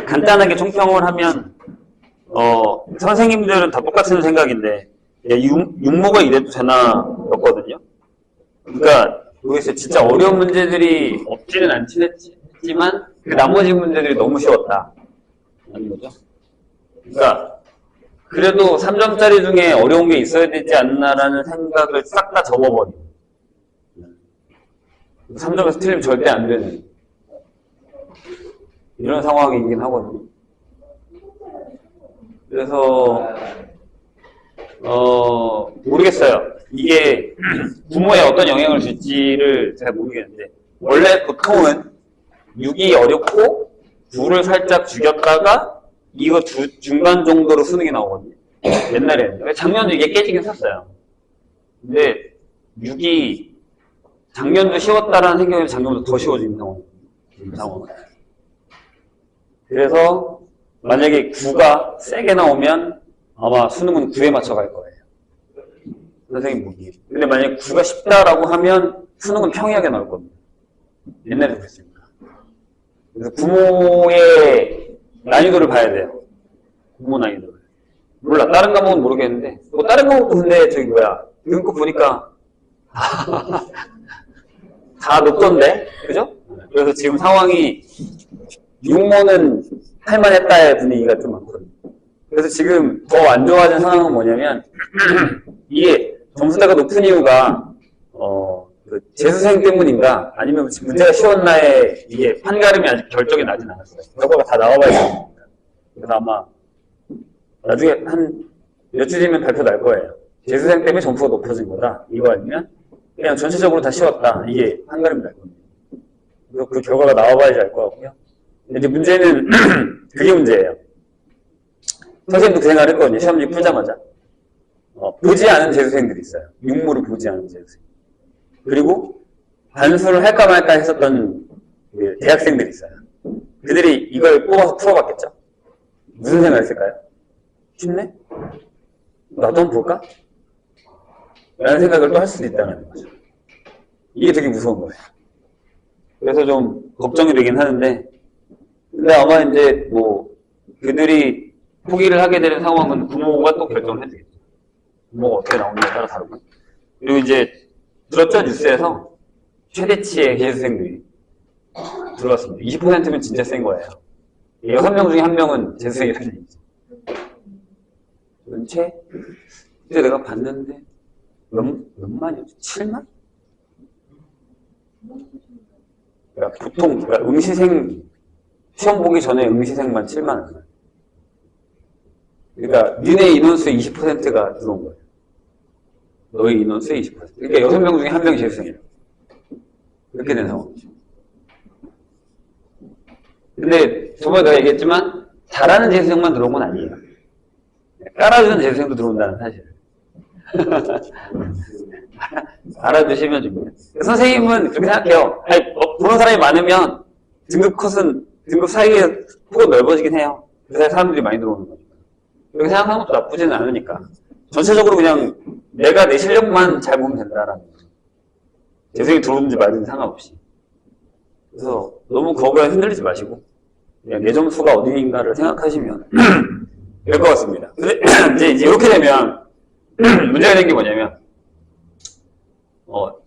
간단하게 총평을 하면, 선생님들은 다 똑같은 생각인데, 육모가 이래도 되나였거든요. 그러니까, 여기서 진짜 어려운 문제들이 없지는 않긴 했지만, 그 나머지 문제들이 너무 쉬웠다. 라는 거죠. 그러니까, 그래도 3점짜리 중에 어려운 게 있어야 되지 않나라는 생각을 싹 다 접어버리고. 3점에서 틀리면 절대 안 되는 이런 상황이긴 하거든요. 그래서 모르겠어요. 이게 부모에 어떤 영향을 줄지를 잘 모르겠는데, 원래 보통은 6이 어렵고 9를 살짝 죽였다가 이거 중간 정도로 수능이 나오거든요. 옛날에는. 작년도 이게 깨지긴 샀어요. 근데 6이 작년도 쉬웠다라는 생각이 작년보다 더 쉬워진 상황은. 그래서 만약에 9가 세게 나오면 아마 수능은 9에 맞춰 갈 거예요. 선생님 보기에. 근데 만약에 9가 쉽다라고 하면 수능은 평이하게 나올 겁니다. 옛날에 그랬습니다. 그래서 부모의 난이도를 봐야 돼요. 부모 난이도를. 몰라. 다른 과목은 모르겠는데. 뭐 다른 과목도 근데 저기 뭐야. 이거 보니까 다 높던데? 그죠? 그래서 지금 상황이 육모는 할만했다의 분위기가 좀 많거든요. 그래서 지금 더 안 좋아진 상황은 뭐냐면 이게 점수대가 높은 이유가 그 재수생 때문인가 아니면 문제가 쉬웠나에 이게 판가름이 아직 결정이 나진 않았어요. 결과가 다 나와봐야 됩니다. 그래서 아마 나중에 한 몇 주 뒤면 발표 날 거예요. 재수생 때문에 점수가 높아진 거다. 이거 아니면 그냥 전체적으로 다 쉬웠다. 이게 판가름이 날 겁니다. 그래서 그 결과가 나와봐야지 알 것 같고요. 근데 이제 문제는 그게 문제예요. 선생님도 그 생각을 했거든요. 시험지 풀자마자. 보지 않은 재수생들이 있어요. 육모를 보지 않은 재수생. 그리고 반수를 할까 말까 했었던 대학생들이 있어요. 그들이 이걸 뽑아서 풀어봤겠죠? 무슨 생각을 했을까요? 쉽네? 나도 한번 볼까? 라는 생각을 또 할 수도 있다는 거죠. 이게 되게 무서운 거예요. 그래서 좀 걱정이 되긴 하는데, 근데 아마 이제 뭐 그들이 포기를 하게 되는 상황은 부모가 또 결정을 해야 되겠죠. 부모가 어떻게 나오느냐에 따라 다르고. 그리고 이제 들었죠? 뉴스에서 최대치의 재수생들이 들어왔습니다. 20%면 진짜 센 거예요. 6명 중에 1명은 재수생이라는 얘기죠. 전체? 그때 내가 봤는데 몇만이었죠? 7만? 그러니까 보통 그러니까 응시생 시험 보기 전에 응시생만 7만 원. 그러니까 니네 인원수의 20%가 들어온 거예요. 너의 인원수의 20%. 그러니까 6명 중에 1명이 재수생이에요. 그렇게 된 상황이죠. 근데 저번에 내가 얘기했지만 잘하는 재수생만 들어온 건 아니에요. 깔아주는 재수생도 들어온다는 사실. 알아두시면 됩니다. 선생님은 그렇게 생각해요. 아니, 보는 사람이 많으면 등급 컷은 등급 사이에 폭은 넓어지긴 해요. 그 사이에 사람들이 많이 들어오는 거니까. 그렇게 생각하는 것도 나쁘지는 않으니까. 전체적으로 그냥 내가 내 실력만 잘 보면 된다라는 거죠. 재수생이 들어오는지 말든지 상관없이. 그래서 너무 거기에 흔들리지 마시고 그냥 내 점수가 어디인가를 생각하시면 될 것 같습니다. 근데 이제 이렇게 되면 문제가 된 게 뭐냐면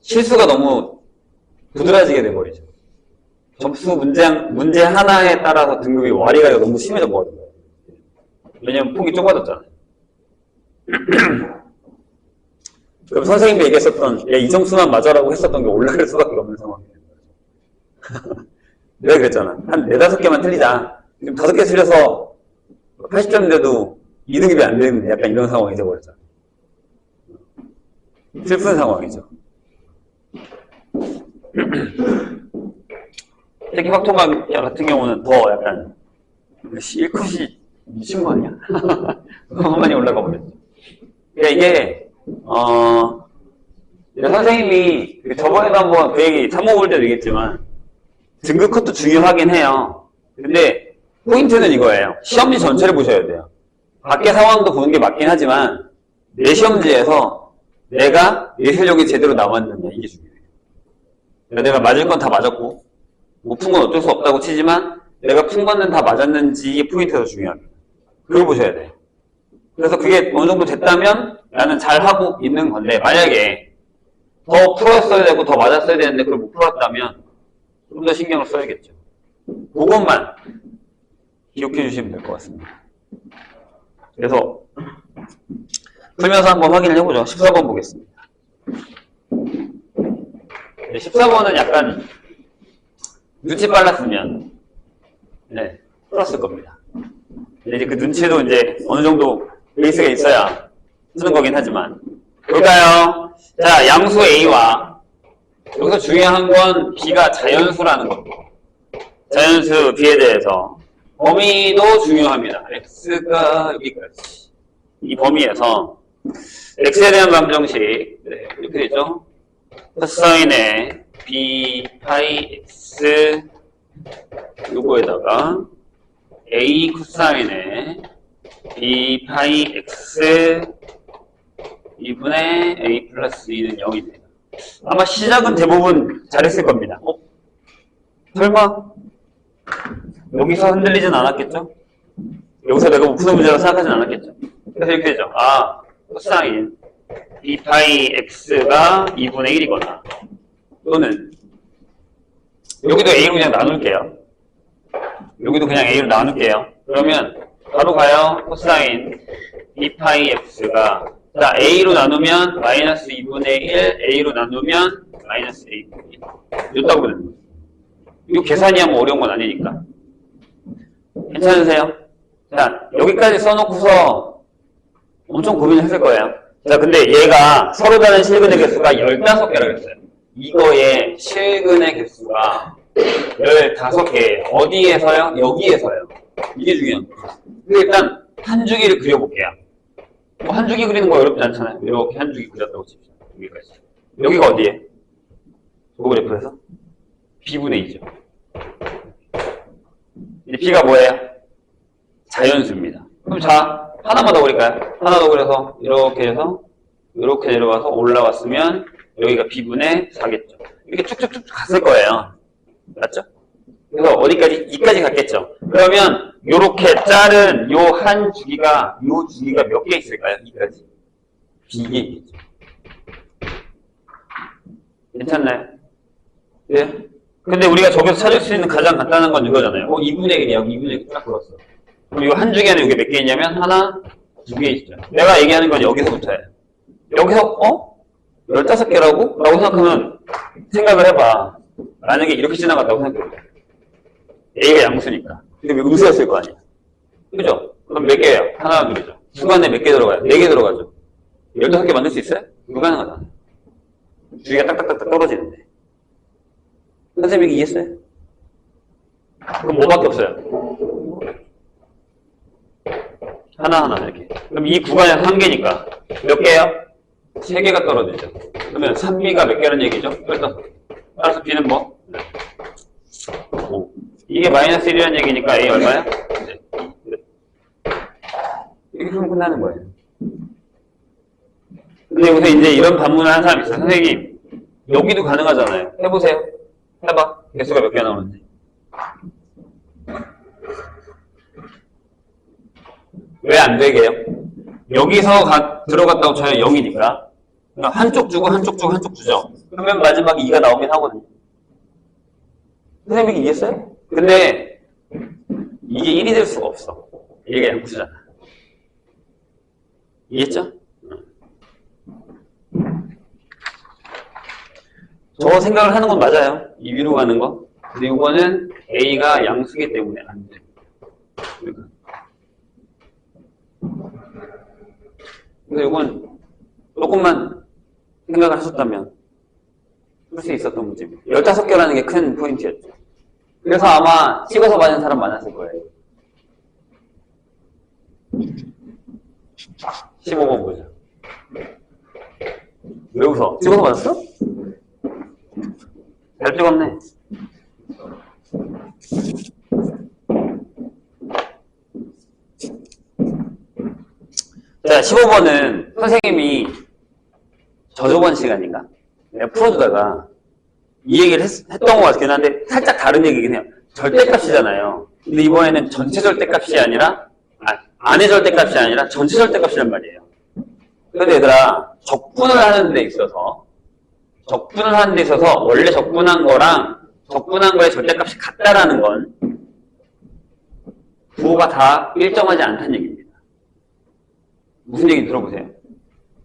실수가 너무 부드러지게 돼버리죠. 점수 문제 하나에 따라서 등급이 와리가리가 너무 심해져 버리는 거예요. 왜냐면 폭이 좁아졌잖아요. 그럼 선생님이 얘기했었던 야, 이 점수만 맞아라고 했었던 게 올라갈 수밖에 없는 상황이 되는 거예요. 내가 그랬잖아. 한 4-5개만 틀리자. 지금 5개 틀려서 80점인데도 2등급이 안 되는 약간 이런 상황이 돼버렸잖아. 슬픈 상황이죠. 특히 확통학 같은 경우는 더 약간 1컷이 미친 거 아니야? 너무 많이 올라가 버렸죠. 그러니까 이게 선생님이 저번에도 한번 그 얘기 참고 볼 때도 얘기했지만 등급 컷도 중요하긴 해요. 근데 포인트는 이거예요. 시험지 전체를 보셔야 돼요. 밖의 상황도 보는 게 맞긴 하지만 내 시험지에서 내가 내 실력이 제대로 나왔느냐 이게 중요해요. 내가 맞을 건 다 맞았고 못 푼 건 어쩔 수 없다고 치지만 내가 푼 거는 다 맞았는지 포인트가 더 중요합니다. 그걸 보셔야 돼요. 그래서 그게 어느 정도 됐다면 나는 잘하고 있는 건데, 만약에 더 풀었어야 되고 더 맞았어야 되는데 그걸 못 풀었다면 좀 더 신경을 써야겠죠. 그것만 기억해 주시면 될 것 같습니다. 그래서 풀면서 한번 확인을 해보죠. 14번 보겠습니다. 14번은 약간 눈치 빨랐으면 네, 풀었을 겁니다. 근데 이제 그 눈치도 이제 어느 정도 베이스가 있어야 쓰는 거긴 하지만 볼까요? 자, 양수 A와 여기서 중요한 건 B가 자연수라는 겁니다. 자연수 B에 대해서 범위도 중요합니다. X가 여기까지. 이 범위에서 X에 대한 방정식 네, 이렇게 되죠. 코사인의 B 파이 X 요거에다가 A 코사인의 B 파이 X 2분의 A 플러스 2는 0입니다. 아마 시작은 대부분 잘했을 겁니다. 설마 여기서 흔들리진 않았겠죠? 여기서 내가 못 푸는 문제라고 생각하진 않았겠죠? 그래서 이렇게 되죠. 아, 코사인 B 파이 X가 2분의 1이거나 또는 여기도 A로 그냥 나눌게요. 여기도 그냥 A로 나눌게요. 그러면 바로 가요. 코사인 B 파이 X가 자, A로 나누면 마이너스 2분의 1, A로 나누면 마이너스 A분의 1. 이렇다고 그러는 거예요. 이거 계산이 뭐 어려운 건 아니니까. 괜찮으세요? 자, 여기까지 써놓고서 엄청 고민을 했을 거예요. 자, 근데 얘가 서로 다른 실근의 개수가 15개라고 했어요. 이거의 실근의 개수가 15개. 어디에서요? 여기에서요. 이게 중요한 거예요. 일단 한 주기를 그려볼게요. 한 주기 그리는 거 어렵지 않잖아요. 이렇게 한 주기 그렸다고 칩시다. 여기까지. 여기가 어디에? 도그래프에서? B분의 2죠. 이 B가 뭐예요? 자연수입니다. 그럼 자, 하나만 더 그릴까요? 하나 더 그려서 이렇게 해서 이렇게 내려가서 올라왔으면 여기가 B분의 4겠죠. 이렇게 쭉쭉쭉 갔을 거예요. 맞죠? 그래서 어디까지? 2까지 갔겠죠. 그러면 요렇게 자른 요 한 주기가 요 주기가 몇 개 있을까요? 2까지? B개 있겠죠. 괜찮나요? 네? 근데 우리가 저기서 찾을 수 있는 가장 간단한 건 이거잖아요. 2분의 1이야. 2분의 1 딱 그었어. 그럼 이 한 주기에는 이게 몇 개 있냐면 하나, 2개 있죠. 내가 얘기하는 건 여기서부터예요. 여기서 15개라고? 라고 생각하면 생각을 해봐. 만약에 이렇게 지나갔다고 생각해보자. A가 양수니까. 근데 음수였을 거 아니야. 그죠? 그럼 몇 개예요? 하나, 둘이죠. 중간에 몇 개 들어가요? 4개 들어가죠. 15개 만들 수 있어요? 불가능하잖아. 주기가 딱딱딱딱 떨어지는데. 선생님이 이해했어요? 그럼 뭐밖에 없어요? 하나하나 이렇게. 그럼 이 구간에서 1개니까 몇 개예요? 3개가 떨어지죠. 그러면 3B가 몇 개라는 얘기죠? 15개. 따라서 B는 뭐? 5. 이게 마이너스 1이라는 얘기니까 A 얼마야? 네. 이렇게 하면 끝나는 거예요. 근데 여기서 이제 이런 반문을 하는 사람이 있어요. 선생님, 여기도 가능하잖아요. 해보세요. 해봐. 개수가 몇 개 나오는지. 왜 안 되게요? 여기서 들어갔다고 쳐요. 0이니까. 그러니까 한쪽 주고 한쪽 주고 한쪽 주죠. 그러면 마지막에 2가 나오긴 하거든요. 선생님이 이해했어요? 근데 이게 1이 될 수가 없어. 얘가 양수잖아. 이해했죠? 저 생각을 하는 건 맞아요. 이 위로 가는 거. 근데 이거는 A가 양수기 때문에 안 돼. 근데 이건 조금만 생각을 하셨다면 풀 수 있었던 문제입니다. 15개라는 게 큰 포인트였죠. 그래서 아마 찍어서 맞은 사람 많았을 거예요. 15번 보자. 왜 웃어? 찍어서 맞았어? 잘 찍었네. 자, 15번은 선생님이 저저번 시간인가? 내가 풀어주다가 이 얘기를 했던 것 같긴 한데 살짝 다른 얘기긴 해요. 절대값이잖아요. 근데 이번에는 전체 절대값이 아니라, 안의 절대값이 아니라 전체 절대값이란 말이에요. 근데 얘들아, 적분을 하는 데 있어서 원래 적분한 거의 절대값이 같다라는 건 부호가 다 일정하지 않다는 얘기입니다. 무슨 얘기인지 들어보세요.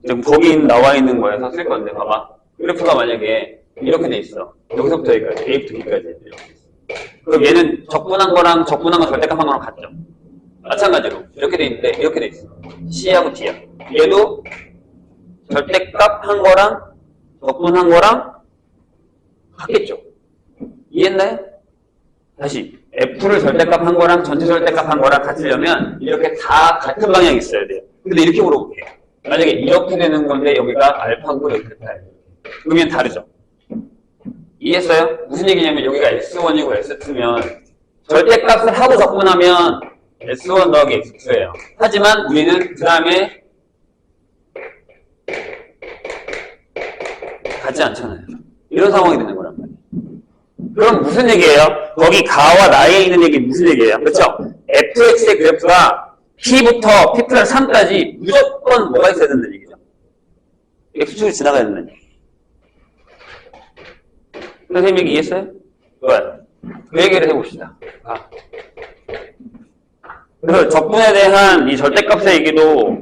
지금 거기 나와 있는 거에서 쓸 건데, 봐봐. 그래프가 만약에 이렇게 돼 있어. 여기서부터 여기까지, A부터 B까지 이렇게 있어. 그럼 얘는 적분한 거 절대값 한 거랑 같죠? 마찬가지로 이렇게 돼 있는데 이렇게 돼 있어. C하고 D야. 얘도 절대값 한 거랑 적분한 거랑 같겠죠? 이해했나요? 다시 F를 절대값 한 거랑 전체 절대값 한 거랑 같으려면 이렇게 다 같은 방향이 있어야 돼요. 근데 이렇게 물어볼게요. 만약에 이렇게 되는 건데 여기가 알파고 이렇게 다르죠. 그러면 다르죠? 이해했어요? 무슨 얘기냐면 여기가 S1이고 S2면 절대값을 하고 적분하면 S1 더하기 S2예요. 하지만 우리는 그 다음에 같지 않잖아요. 이런 상황이 되는 거란 말이에요. 그럼 무슨 얘기예요? 거기 가와 나에 있는 얘기 무슨 얘기예요? 그렇죠? fx의 그래프가 p부터 p 플러스 3까지 무조건 뭐가 있어야 된다는 얘기죠? x축이 지나가야 된다는 얘기. 선생님 얘기 이해했어요? 좋아요. 그 얘기를 해봅시다. 그래서 적분에 대한 이 절대값의 얘기도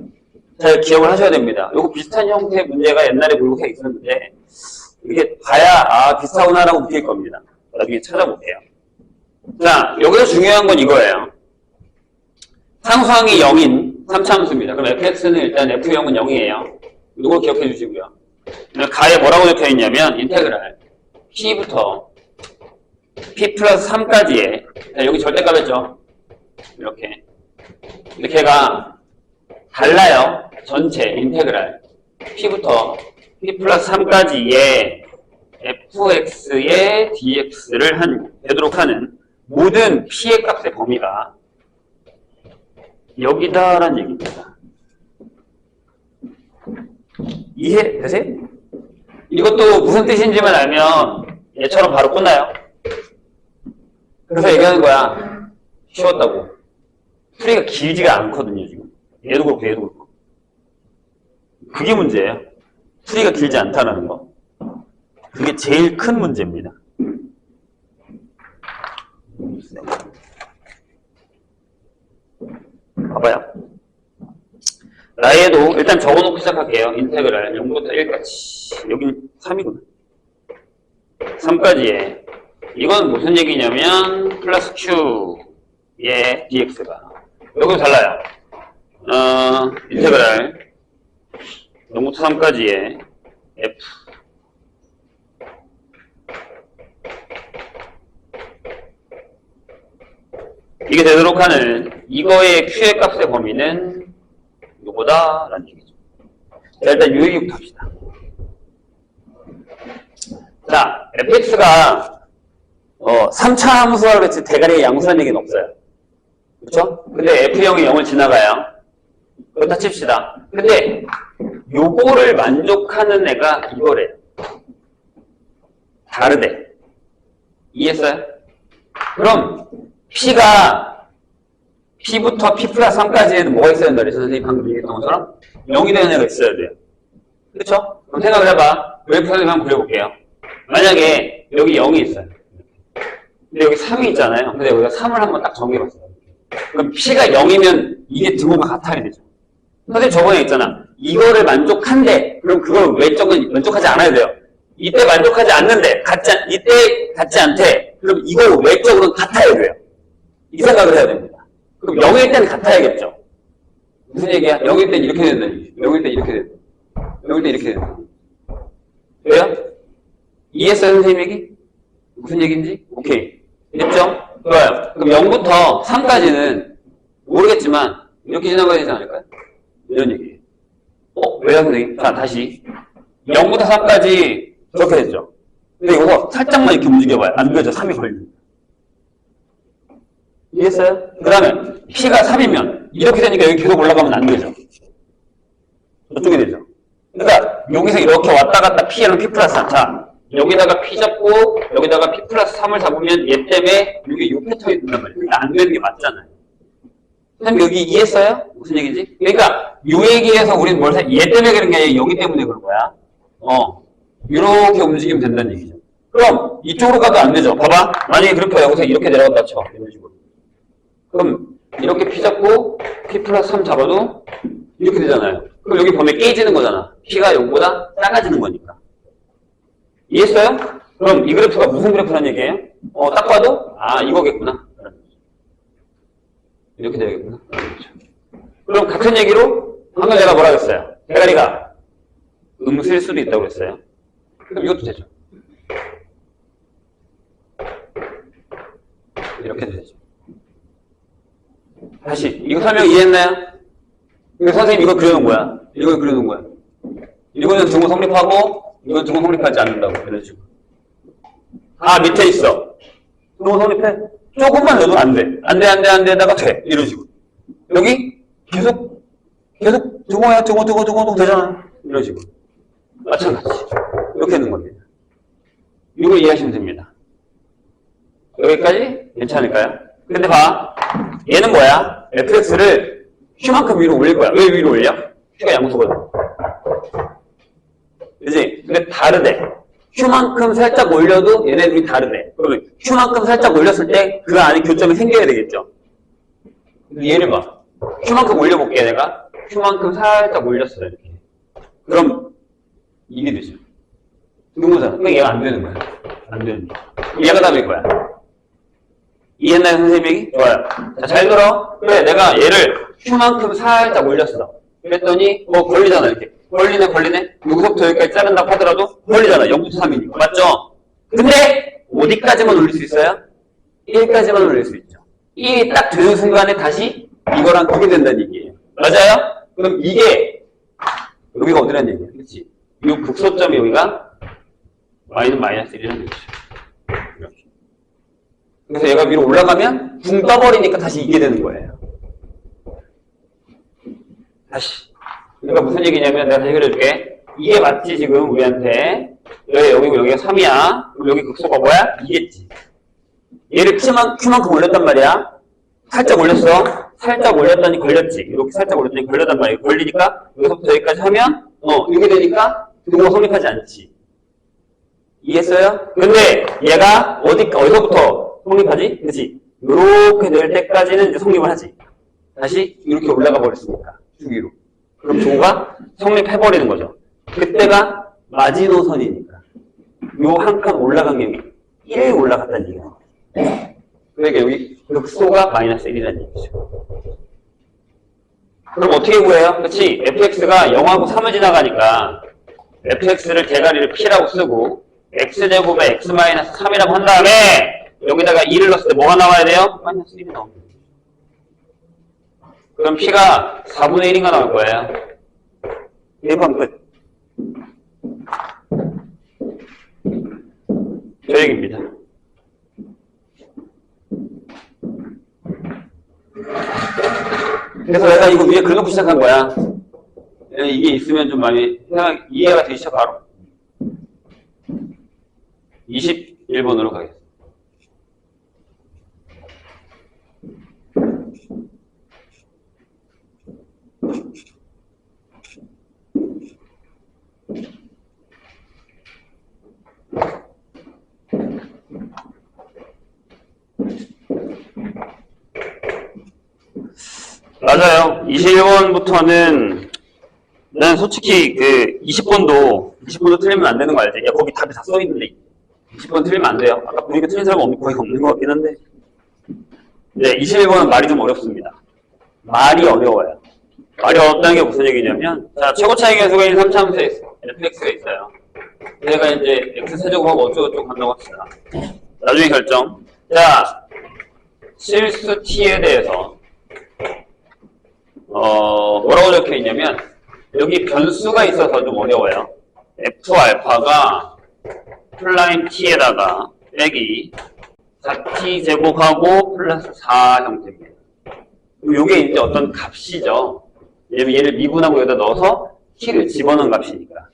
잘 기억을 하셔야 됩니다. 요거 비슷한 형태의 문제가 옛날에 모의고사에 있었는데 이게 봐야 비슷하구나라고 느낄 겁니다. 나중에 찾아볼게요. 자, 여기서 중요한 건 이거예요. 상수항이 0인 3차함수입니다. 그럼 fx는 일단 f0은 0이에요. 이걸 기억해 주시고요. 가에 뭐라고 적혀 있냐면 인테그랄 p부터 p 플러스 3까지의 여기 절대값이죠. 이렇게. 근데 걔가 달라요. 전체 인테그랄 p부터 p 플러스 3까지의 fx의 dx를 되도록 하는 모든 p의 값의 범위가 여기다라는 얘기입니다. 이해되세요? 이것도 무슨 뜻인지만 알면 얘처럼 바로 끝나요. 그래서 얘기하는 거야. 쉬웠다고. 풀이가 길지가 않거든요, 지금. 얘도 그렇고 얘도 그렇고. 그게 문제예요. 풀이가 길지 않다는 거. 그게 제일 큰 문제입니다. 봐봐요. 나에도 일단 적어놓고 시작할게요. 인테그랄 0부터 1까지. 여긴 3이구나. 3까지에. 이건 무슨 얘기냐면 플러스 q의 dx가. 여기서 달라요. 인테그랄 0부터 3까지의 f. 이게 되도록 하는 이거의 q의 값의 범위는 요거다 라는 얘기죠. 자, 일단 요 얘기부터 합시다. 자, fx가 3차 함수와 그렇지 대가리의 양수라는 얘기는 없어요. 그렇죠? 근데 f0이 0을 지나가요. 그렇다 칩시다. 근데 요거를 만족하는 애가 이거래요. 다르대. 이해했어요? 그럼 p가 p부터 p 플러스 3까지에는 뭐가 있어야 된다 그랬어? 선생님 방금 얘기했던 것처럼 0이 되는 애가 있어야 돼요. 그렇죠? 그럼 생각을 해봐. 그래프 선생님 한번 그려볼게요. 만약에 여기 0이 있어요. 근데 여기 3이 있잖아요. 근데 여기가 3을 한번 딱 정해봤어요. 그럼 p가 0이면 이게 등호가 같아야 되죠. 선생님 저번에 있잖아. 이거를 만족한데 그럼 그걸 외적은 만족하지 않아야 돼요. 이때 만족하지 않는데 이때 같지 않대. 그럼 이거 외적으로는 같아야 돼요. 이 생각을 해야 됩니다. 그럼 0일 때는 같아야겠죠. 무슨 얘기야? 0일 때 이렇게 된다. 0일 때 이렇게 된다. 0일 때 이렇게 된다. 왜요? 이해했어요, 선생님 얘기? 무슨 얘기인지? 오케이. 됐죠? 좋아요. 그럼 0부터 3까지는 모르겠지만 이렇게 지나가야 되지 않을까요? 이런 얘기. 왜요, 선생님? 자, 다시. 0부터 3까지 저렇게 됐죠? 근데 이거 살짝만 이렇게 움직여봐요. 안 그래도 3이 걸립니다. 이해했어요? 그 다음에 p가 3이면 이렇게 되니까 여기 계속 올라가면 안 되죠. 저쪽이 되죠. 그러니까 여기서 이렇게 왔다 갔다 p랑 p 플러스 3. 자, 여기다가 p 잡고 여기다가 p 플러스 3을 잡으면 얘 때문에 이게 패턴이 된단 말이에요. 그러니까 안 되는 게 맞잖아요. 선생님 여기 이해했어요? 무슨 얘기지? 그러니까 요 얘기에서 우리는 얘 때문에 그런 게 아니라 여기 때문에 그런 거야. 이렇게 움직이면 된다는 얘기죠. 그럼 이쪽으로 가도 안 되죠. 봐봐. 만약에 그래프가 여기서 이렇게 내려간다 쳐. 이런 식으로. 그럼 이렇게 P 잡고 P 플러스 3 잡아도 이렇게 되잖아요. 그럼 여기 보면 깨지는 거잖아. P가 여기보다 작아지는 거니까. 이해했어요? 그럼 이 그래프가 무슨 그래프라는 얘기예요? 딱 봐도 이거겠구나. 이렇게 되겠구나. 그럼 같은 얘기로 방금 제가 뭐라 그랬어요? 대가리가 쓸 수도 있다고 그랬어요. 그럼 이것도 되죠. 이렇게 되죠. 다시 이거 설명 이해했나요? 이거 선생님 이거 그려놓은 거야. 이거 그려놓은 거야. 이거는 등호 성립하고 이건 등호 성립하지 않는다고 이런 식으로. 밑에 있어. 등호 성립해. 조금만 넣어도 안 돼. 안 돼다가 돼. 이런 식으로. 여기 계속 등호야 등호 되잖아. 이런 식으로. 마찬가지. 이렇게 하는 겁니다. 이걸 이해하시면 됩니다. 여기까지 괜찮을까요? 근데 봐. 얘는 뭐야? fx를 q만큼 위로 올릴 거야. 왜 위로 올려? q가 양수거든. 그치? 근데 다르대. q만큼 살짝 올려도 얘네들이 다르대. 그러면 q만큼 살짝 올렸을 때 그 안에 교점이 생겨야 되겠죠? 얘를 봐. q만큼 올려볼게, 내가. q만큼 살짝 올렸어, 이렇게. 그럼 이게 되죠. 등호잖아. 그러니까 얘가 안 되는 거야. 안 되는 거야. 얘가 답일 거야. 이해했나요, 선생님이? 좋아요. 자, 잘 들어. 그래, 내가 얘를 q만큼 살짝 올렸어. 그랬더니, 걸리잖아, 이렇게. 걸리네. 여기서부터 여기까지 자른다고 하더라도 걸리잖아. 0부터 3이니까. 맞죠? 근데, 어디까지만 올릴 수 있어요? 1까지만 올릴 수 있죠. 1이 딱 되는 순간에 다시 이거랑 그게 된다는 얘기예요. 맞아요? 그럼 이게, 여기가 어디라는 얘기예요? 그치? 이 극소점이 여기가 마이너스 1이라는 얘기죠. 이렇게. 그래서 얘가 위로 올라가면 붕 떠버리니까 다시 이게 되는 거예요. 다시. 그러니까 무슨 얘기냐면 내가 다시 그려줄게. 이게 맞지 지금 우리한테. 여기고 여기가 3이야. 그럼 여기 극소가 뭐야? 이겠지. 얘를 Q만큼 올렸단 말이야. 살짝 올렸어. 살짝 올렸더니 걸렸지. 이렇게 살짝 올렸더니 걸렸단 말이야. 걸리니까 여기서부터 여기까지 하면 이렇게 되니까 등호가 성립하지 않지. 이해했어요? 근데 얘가 어디서부터 성립하지? 그치? 이렇게 될 때까지는 이제 성립을 하지. 다시 이렇게 올라가 버렸으니까. 주기로. 그럼 조가 성립해버리는 거죠. 그때가 마지노선이니까. 요 한 칸 올라간 게 1에 올라갔다는 얘기예요. 그러니까 여기 극소가 마이너스 1이라는 얘기죠. 그럼 어떻게 구해요? 그치? fx가 0하고 3을 지나가니까 fx를 대가리를 p라고 쓰고 x제곱에 x 마이너스 3이라고 한 다음에 여기다가 2를 넣었을 때 뭐가 나와야 돼요? 마이너스 1이 나옵니다. 그럼 p가 4분의 1인가 나올 거예요. 1번 끝. 저 얘기입니다. 그래서 내가 이거 위에 긁어놓고 시작한 거야. 이게 있으면 좀 많이 이해가 되기 시작 바로. 21번으로 가겠습니다. 맞아요. 21번부터는 난 솔직히 그 20번도 틀리면 안 되는 거 알지? 야, 거기 답이 다 써있는데 20번 틀리면 안 돼요. 아까 보니까 틀린 사람 거의 없는 것 같긴 한데. 네, 21번은 말이 좀 어렵습니다. 말이 어려워요. 말이 어렵다는 게 무슨 얘기냐면, 자, 최고 차이 계수가 있는 3차함수에 있어. fx가 있어요. 얘가 이제 x세제곱하고 어쩌고저쩌고 한다고 합시다. 나중에 결정. 자, 실수 t에 대해서 뭐라고 적혀 있냐면, 여기 변수가 있어서 좀 어려워요. f알파가 플라인 t에다가 빼기 4t 제곱하고 플러스 4 형태입니다. 요게 이제 어떤 값이죠. 얘를 미분하고 여기다 넣어서 t를 집어넣은 값이니까.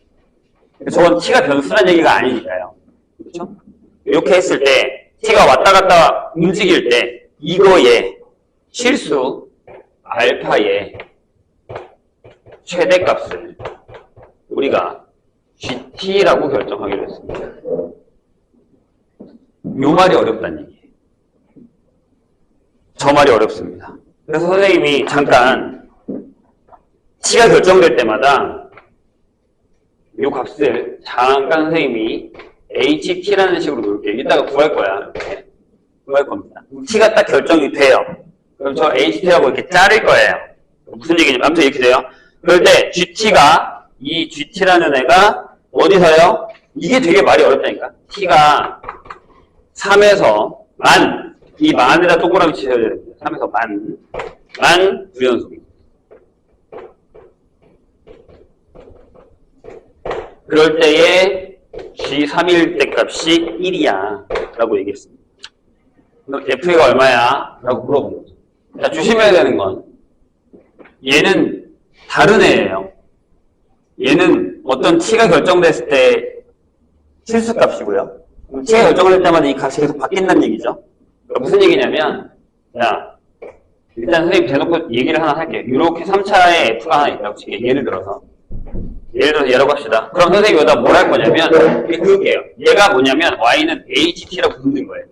저건 t가 변수란 얘기가 아니니까요. 그렇죠? 이렇게 했을 때 t가 왔다 갔다 움직일 때 이거의 실수 알파의 최대값을 우리가 GT라고 결정하기로 했습니다. 요 말이 어렵다는 얘기예요. 저 말이 어렵습니다. 그래서 선생님이 잠깐 t가 결정될 때마다 요 값을 잠깐 선생님이 ht라는 식으로 놓을게요. 이따가 구할 거야. 이렇게 구할 겁니다. t가 딱 결정이 돼요. 그럼 저 ht라고 이렇게 자를 거예요. 무슨 얘기냐면 아무튼 이렇게 돼요. 그럴 때 gt가 이 gt라는 애가 어디서요? 이게 되게 말이 어렵다니까. t가 3에서 만, 이 만에다 동그라미 치셔야 됩니다. 3에서 만 부연속입니다. 그럴 때에 G3일 때 값이 1이야 라고 얘기했습니다. 그럼 FA가 얼마야? 라고 물어본 거죠. 자, 조심해야 되는 건 얘는 다른 애예요. 얘는 어떤 t가 결정됐을 때 실수값이고요. t가 결정될 때마다 이 값이 계속 바뀐다는 얘기죠. 그러니까 무슨 얘기냐면, 야, 일단 선생님 대놓고 얘기를 하나 할게요. 이렇게 3차에 f가 하나 있다고 칠게요. 예를 들어서 얘라고 합시다. 그럼 선생님이 여기다 뭘 할 거냐면, 이렇게 그을게요. 얘가 뭐냐면, y는 ht라고 부르는 거예요.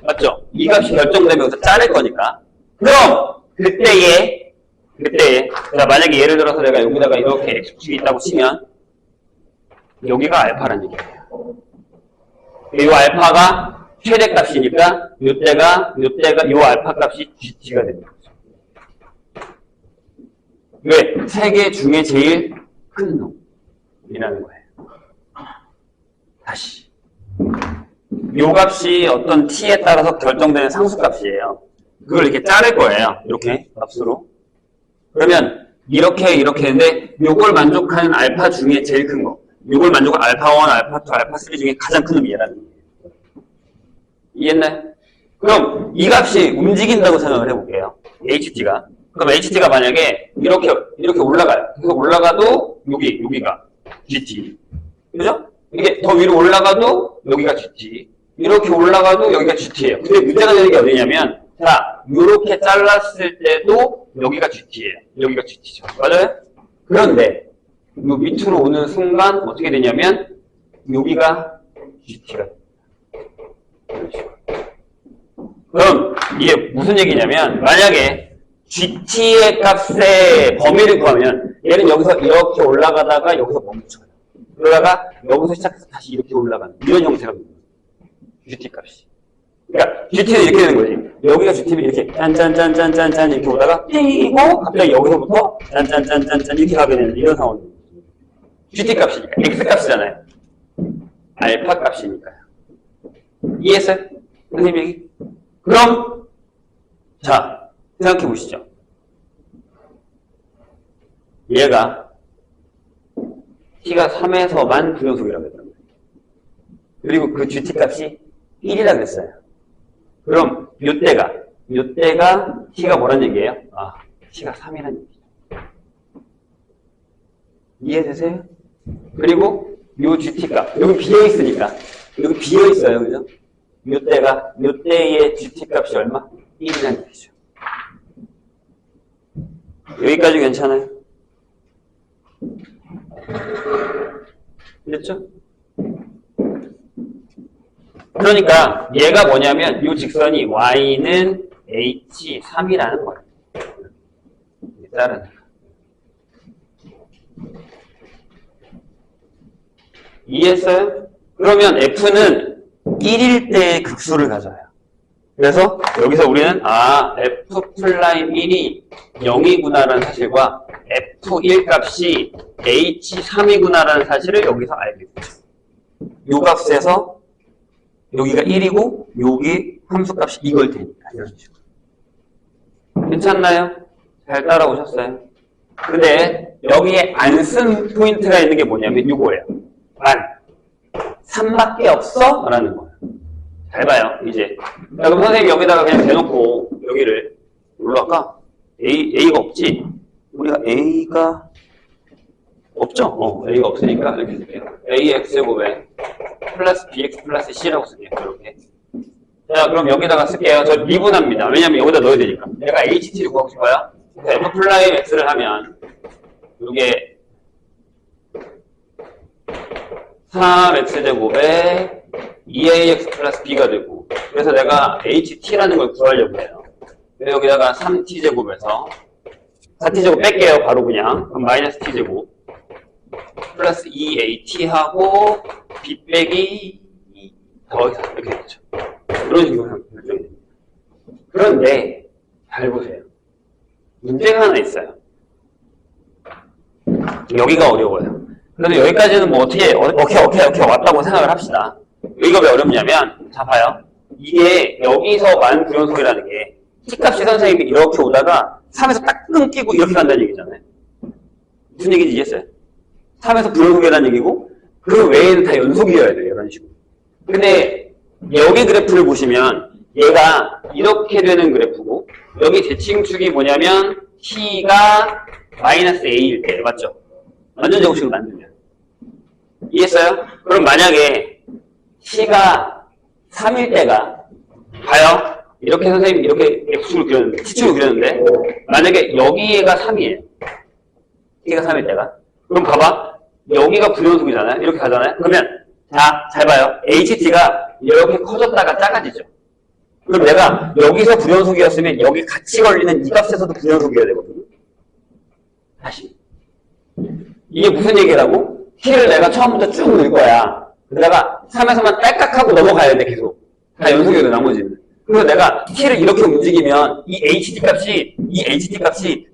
맞죠? 이 값이 결정되면 여기서 자를 거니까. 그럼, 그때에, 자, 만약에 예를 들어서 내가 여기다가 이렇게 x축이 있다고 치면, 여기가 알파라는 얘기예요. 이 알파가 최대값이니까, 요때가 요 알파 값이 gt가 되는 거죠. 왜? 세 개 중에 제일 큰 놈이라는 거예요. 다시. 요 값이 어떤 t에 따라서 결정되는 상수값이에요. 그걸 이렇게 자를 거예요. 이렇게 값으로. 그러면 이렇게 했는데 요걸 만족하는 알파 중에 제일 큰 거. 요걸 만족한 알파1, 알파2, 알파3 중에 가장 큰 놈이 얘라는 거예요. 이해했나요? 그럼 이 값이 움직인다고 생각을 해볼게요. ht가. 그럼 ht가 만약에 이렇게 올라가요. 그래서 올라가도 여기가 gt. 그죠? 이게 더 위로 올라가도 여기가 gt. 이렇게 올라가도 여기가 gt예요. 근데 문제가 되는 게 어디냐면, 자, 이렇게 잘랐을 때도 여기가 gt예요. 여기가 gt죠. 맞아요? 그런데 요 밑으로 오는 순간 어떻게 되냐면 여기가 gt가 됩니다. 그럼 이게 무슨 얘기냐면, 만약에 GT의 값의 범위를 구하면 얘는 여기서 이렇게 올라가다가 여기서 멈춰요. 그러다가 여기서 시작해서 다시 이렇게 올라가는 이런 형태가 됩니다. GT 값이. 그러니까 GT는 이렇게 되는 거지. 여기가 GT면 이렇게 짠짠짠짠짠짠 이렇게 오다가 띵이고 갑자기 여기서부터 짠짠짠짠짠 이렇게 가게 되는 이런 상황입니다. GT 값이니까 X 값이잖아요. 알파 값이니까요. 이해했어요? 선생님 얘기? 그럼 자, 생각해 보시죠. 얘가 t가 3에서만 부연속이라고 했단 말이에요. 그리고 그 GT 값이 1이라고 했어요. 그럼 요때가 t가 뭐란 얘기예요? 아, t가 3이라는 얘기죠. 이해되세요? 그리고 요 GT 값, 여기 비어있으니까 여기 비어있어요. 그죠? 요때의 GT 값이 얼마? 1이라는 얘기죠. 여기까지 괜찮아요? 됐죠? 그러니까 얘가 뭐냐면 이 직선이 y는 h3이라는 거예요. 자르는. 이해했어요? 그러면 f는 1일 때의 극수를 가져요. 그래서 여기서 우리는 f'1이 0이구나라는 사실과 f1 값이 h3이구나라는 사실을 여기서 알게 되죠. 요 값에서 여기가 1이고 여기 함수값이 이걸 테니까 이런 식으로. 괜찮나요? 잘 따라오셨어요? 근데 여기에 안 쓴 포인트가 있는 게 뭐냐면 이거예요. 3밖에 없어? 라는 거예요. 잘 봐요, 이제. 자, 그럼 선생님이 여기다가 그냥 대놓고 여기를 뭘로 할까? A가 없지? 우리가 A가 없죠? A가 없으니까 이렇게 쓸게요. AX제곱에 플러스 BX 플러스 C라고 쓸게요. 이렇게. 자, 그럼 여기다가 쓸게요. 저 미분합니다. 왜냐면 여기다 넣어야 되니까. 내가 HT를 구하고 싶어요. F 플라임 X를 하면, 이게 3X제곱에 2AX 플러스 B가 되고, 그래서 내가 HT라는 걸 구하려고 해요. 그래서 여기다가 3T제곱에서 4T제곱 뺄게요. 바로 그냥. 그럼 마이너스 T제곱. 플러스 2AT하고 B 빼기 더해서 이렇게 되죠. 그런 식으로 결정이 됩니다. 그런데 잘 보세요. 문제가 하나 있어요. 여기가 어려워요. 그래도 여기까지는 뭐 어떻게 왔다고 생각을 합시다. 여기가 왜 어렵냐면, 자 봐요. 이게 여기서만 불연속이라는 게 T값이 선생님이 이렇게 오다가 3에서 딱 끊기고 이렇게 간다는 얘기잖아요. 무슨 얘기인지 이해했어요? 3에서 불연속이라는 얘기고 그 외에는 다 연속이어야 돼요. 이런 식으로. 근데 여기 그래프를 보시면 얘가 이렇게 되는 그래프고 여기 대칭축이 뭐냐면 T가 마이너스 A일 때 맞죠? 완전 제곱식으로 만들면 이해했어요? 그럼 만약에 T가 3일 때가 봐요. 이렇게 선생님이 이렇게 X축을 그렸는데 T축을 그렸는데 만약에 여기가 3이에요. T가 3일 때가 그럼 봐봐. 여기가 불연속이잖아요. 이렇게 가잖아요. 그러면 자, 잘 봐요. HT가 이렇게 커졌다가 작아지죠. 그럼 내가 여기서 불연속이었으면 여기 같이 걸리는 이 값에서도 불연속이어야 되거든요. 다시. 이게 무슨 얘기라고? T를 내가 처음부터 쭉 넣을 거야. 그러다가 3에서만 딸깍하고 넘어가야 돼, 계속. 다 연속이어야 돼, 나머지는. 그래서 내가 T를 이렇게 움직이면 이 HT 값이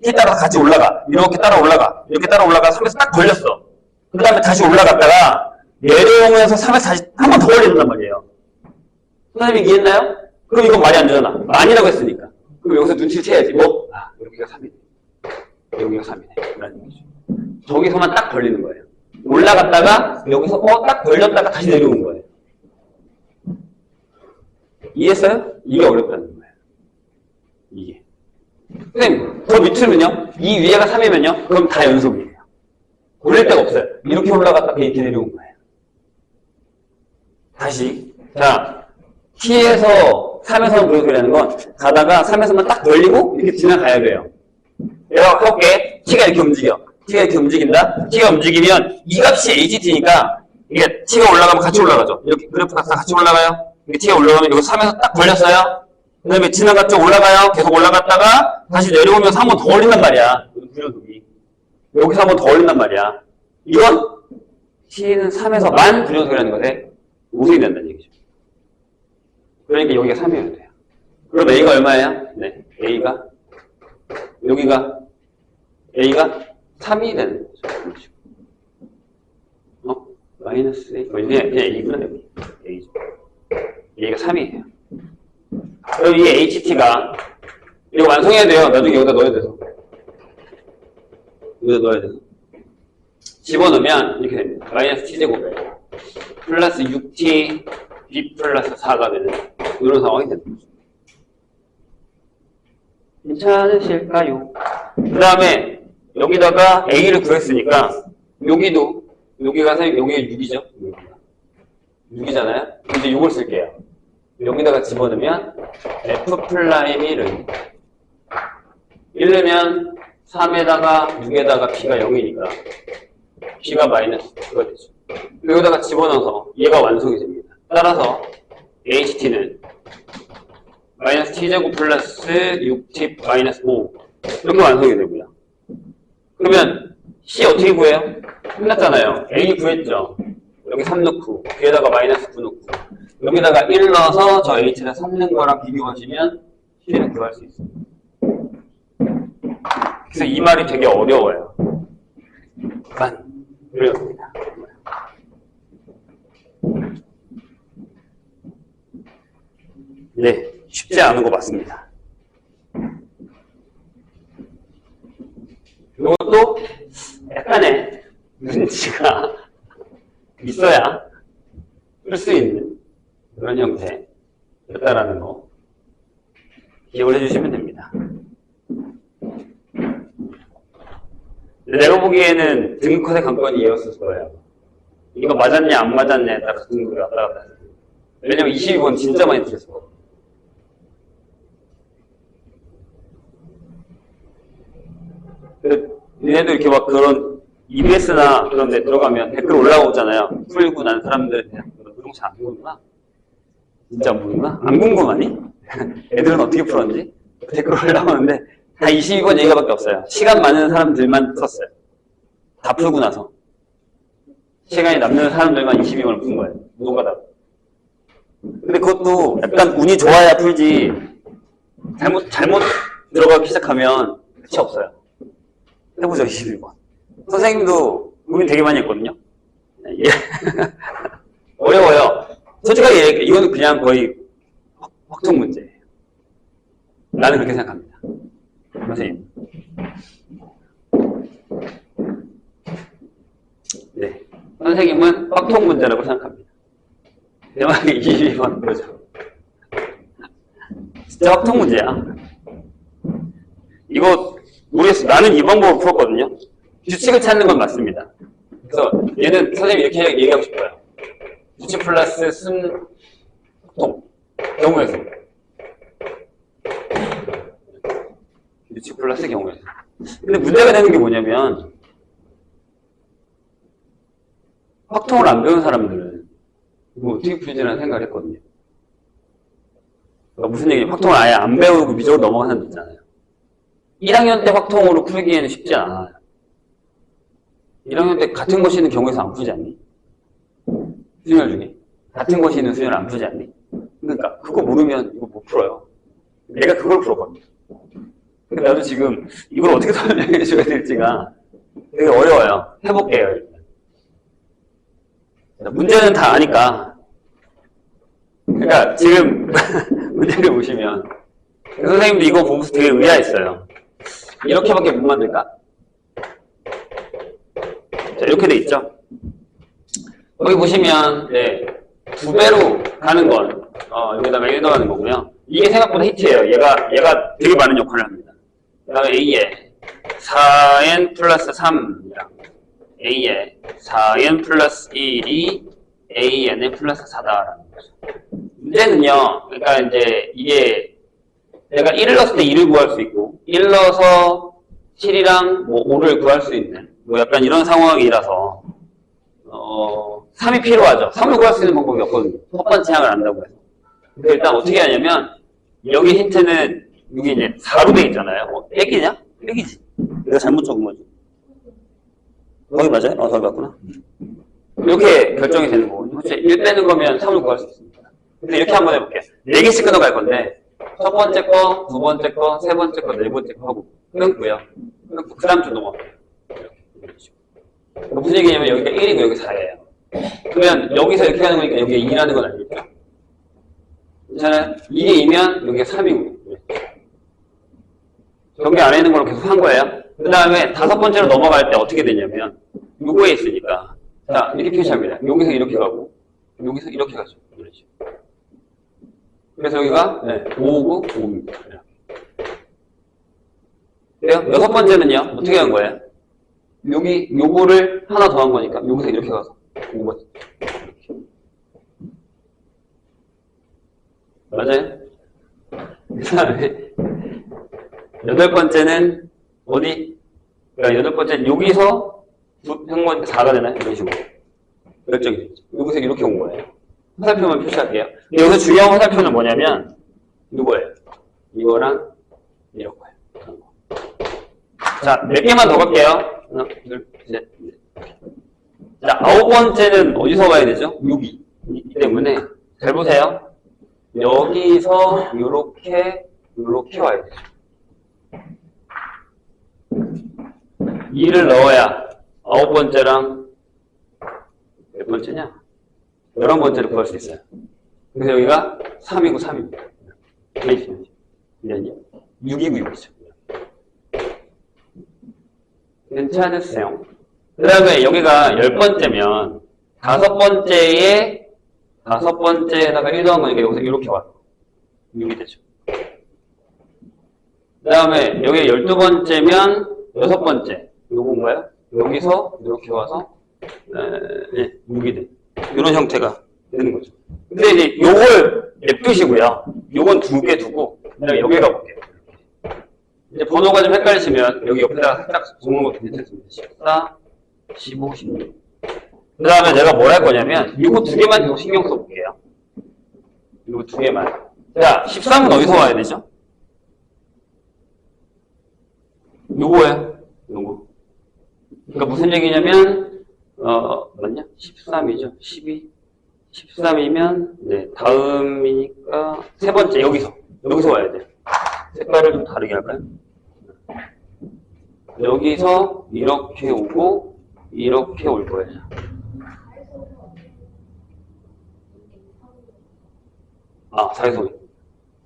T 따라 같이 올라가. 이렇게 따라 올라가. 이렇게 따라 올라가. 3에서 딱 걸렸어. 그 다음에 다시 올라갔다가 내려오면서 3에서 다시 한 번 더 걸린단 말이에요. 선생님이 이해했나요? 그럼 이건 말이 안 되잖아. 만이라고 했으니까. 그럼 여기서 눈치를 채야지. 뭐? 아, 여기가 3이네. 여기가 3이네. 라는 얘기죠. 저기서만 딱 걸리는 거예요. 올라갔다가 여기서 딱 걸렸다가 다시 내려오는 거예요. 이해했어요? 이게 어렵다는 거예요. 이게. 선생님, 더 밑으면요? 이 위에가 3이면요? 그럼 다 연속이에요. 올릴 데가 없어요. 이렇게 올라갔다가 이렇게 내려온 거예요. 다시. 자, T에서 3에서는 불연속이라는 건 가다가 3에서만 딱 걸리고 이렇게 지나가야 돼요. 내가 해볼게. T가 이렇게 움직여. T가 이렇게 움직인다? T가 움직이면 이 값이 HT니까 이게 T가 올라가면 같이 올라가죠. 이렇게 그래프가 다 같이 올라가요. 이게 T가 올라가면 여기 3에서 딱 걸렸어요. 그 다음에 지나갔죠. 올라가요. 계속 올라갔다가 다시 내려오면서 한 번 더 걸린단 말이야. 불연속이. 여기서 한 번 더 걸린단 말이야. 이건 T는 3에서만 불연속이라는 것에 우승이 된다는 얘기죠. 그러니까 여기가 3이어야 돼요. 그럼 A가 얼마예요? 네. A가 여기가 3이 되는 거죠. 마이너스 A. 그냥 A구나, 여기. A죠. A가 3이에요. 그럼 이 HT가, 이거 완성해야 돼요. 나중에 여기다 넣어야 돼서. 여기다 넣어야 돼서. 집어넣으면 이렇게 됩니다. 마이너스 T제곱에 플러스 6T B 플러스 4가 되는 이런 상황이 됩니다. 괜찮으실까요? 그 다음에 여기다가 A를 구했으니까 여기가 6이죠? 6이잖아요? 이제 6을 쓸게요. 여기다가 집어넣으면 F 플라임 1은 1면 3에다가 6에다가 B가 0이니까 B가 마이너스 2가 되죠. 여기다가 집어넣어서 얘가 완성이 됩니다. 따라서 HT는 마이너스 T제곱 플러스 6T 마이너스 5 이렇게 완성이 되고요. 그러면 C 어떻게 구해요? 끝났잖아요. A 구했죠. 여기 3 넣고 뒤에다가 마이너스 9 넣고 여기다가 1 넣어서 저 H를 3 넣은 거랑 비교하시면 C를 구할 수 있어요. 그래서 이 말이 되게 어려워요. 어렵습니다. 네, 쉽지 않은 거 맞습니다. 이것도 약간의 눈치가 있어야 쓸 수 있는 그런 형태였다라는 거 기억을 해주시면 됩니다. 내가 보기에는 등급컷의 관건이 이었을 거예요. 이거 맞았냐 안 맞았냐에 따라서 등급이 왔다 갔다 했어요. 왜냐면 22번 진짜 많이 틀렸어. 얘네도 이렇게 막 그런 EBS나 그런 데 들어가면 댓글 올라오잖아요. 풀고 난 사람들에 대한 그런 거 잘 안 보는구나. 진짜 안 보는구나? 안 궁금하니? 애들은 어떻게 풀었는지? 댓글 올라오는데 다 22번 얘기가밖에 없어요. 시간 많은 사람들만 썼어요. 다 풀고 나서. 시간이 남는 사람들만 22번을 푼 거예요. 누군가 다. 근데 그것도 약간 운이 좋아야 풀지, 잘못 들어가기 시작하면 끝이 없어요. 해보죠, 21번. 선생님도 고민 되게 많이 했거든요. 예. 어려워요. 솔직하게 얘기해, 이거는 그냥 거의 확정 문제예요. 나는 그렇게 생각합니다. 선생님. 네. 선생님은 확통 문제라고 생각합니다. 대망의 22번 그러죠. 진짜 확통 문제야. 이거 모르겠어. 나는 이 방법을 풀었거든요. 규칙을 찾는 건 맞습니다. 그래서 얘는 선생님이 이렇게 얘기하고 싶어요. 규칙 플러스 확통 경우의 수. 규칙 플러스 경우의 수. 근데 문제가 되는 게 뭐냐면 확통을 안 배운 사람들은 이거 어떻게 풀지라는 생각을 했거든요. 그러니까 무슨 얘기냐, 확통을 아예 안 배우고 미적으로 넘어가는 사람들 있잖아요. 1학년 때 확통으로 풀기에는 쉽지 않아요. 1학년 때 같은 것이 있는 경우에서 안 풀지 않니? 수열 중에 같은 것이 있는 수열 안 풀지 않니? 그러니까 그거 모르면 이거 못 풀어요. 내가 그걸 풀었거든요. 근데 나도 지금 이걸 어떻게 설명해 줘야 될지가 되게 어려워요. 해볼게요. 일단. 문제는 다 아니까. 그러니까 지금 문제를 보시면 선생님도 이거 보면서 되게 의아했어요. 이렇게밖에 못 만들까? 자, 이렇게 돼 있죠. 여기 보시면 네, 2배로 가는 건 여기다가 1 더하는 거고요. 이게 생각보다 히트예요. 얘가 되게 많은 역할을 합니다. 그 다음에 A에 4n 플러스 3이랑 A에 4n 플러스 1이 ANN 플러스 4다라는 거죠. 문제는요, 그러니까 이제 이게 내가 1을 넣었을 때 2를 구할 수 있고 1 넣어서 7이랑 뭐 5를 구할 수 있는 뭐 약간 이런 상황이라서 3이 필요하죠. 3을 구할 수 있는 방법이 없거든요. 첫 번째 항을 안다고 해서. 근데 일단 어떻게 하냐면 여기 힌트는 여기 이제 4로 돼 있잖아요. 빼기냐? 빼기지. 내가 잘못 적은 거지. 거기 맞아요? 거기 맞구나. 이렇게 결정이 되는 거거든요. 1 빼는 거면 3을 구할 수 있습니다. 근데 이렇게 한번 해볼게요. 4개씩 끊어갈 건데 첫 번째 거, 두 번째 거, 세 번째 거, 네 번째 거 하고 끊고요. 그 다음 주 넘어가요. 무슨 얘기냐면 여기가 1이고 여기 4예요. 그러면 여기서 이렇게 하는 거니까 여기가 2라는 건 아니겠죠? 괜찮아요? 이게 2면 여기가 3이고 경계 안에 있는 걸로 계속 한 거예요. 그 다음에 5번째로 넘어갈 때 어떻게 되냐면 요거에 있으니까 자 이렇게 표시합니다. 여기서 이렇게 가고 여기서 이렇게 가죠. 그렇죠. 그래서 여기가 5고 5입니다. 그래요? 6번째는요 어떻게 한 거예요? 여기 요거를 하나 더 한 거니까 여기서 이렇게 가서 5번 맞아요? 그 다음에 8번째는 어디? 그러니까 8번째는 여기서 한 거니까 4가 되나요? 이런 식으로 결정이 되죠. 여기서 이렇게 온 거예요. 화살표만 표시할게요. 여기서 중요한 화살표는 뭐냐면 이거예요. 이거랑 이런 거예요. 자, 몇 개만 더 갈게요. 하나, 둘, 셋, 넷. 자, 9번째는 어디서 가야 되죠? 여기. 이 때문에 잘 보세요. 여기서 요렇게 와야 되죠. 2를 넣어야 9번째랑 몇 번째냐? 11번째를 구할 수 있어요. 그래서 여기가 3이고 3입니다. 6이고 6이죠. 괜찮으세요? 그 다음에 여기가 10번째면 5번째에다가 1 더한 거니까 여기서 이렇게 와요. 6이 되죠. 그 다음에 여기 12번째면 6번째. 요건가요? 여기서 이렇게 와서 6이 돼. 이런 형태가 되는 거죠. 근데 이제 요걸 냅두시고요. 요건 2개 두고 그다음에 여기 가볼게요. 이제 번호가 좀 헷갈리시면 여기 옆에다가 살짝 적는 것도 괜찮습니다. 14, 15, 16. 그 다음에 내가 뭘 할 거냐면 이거 두 개만 계속 신경 써볼게요. 이거 두 개만. 자, 13은 어디서 와야 되죠? 요거예요. 요거. 그러니까 무슨 얘기냐면 맞냐? 13이죠. 12. 13이면 네, 다음이니까 세 번째 여기서 와야 돼. 색깔을 좀 다르게 할까요? 여기서 이렇게 오고 이렇게 올 거예요. 아, 사이소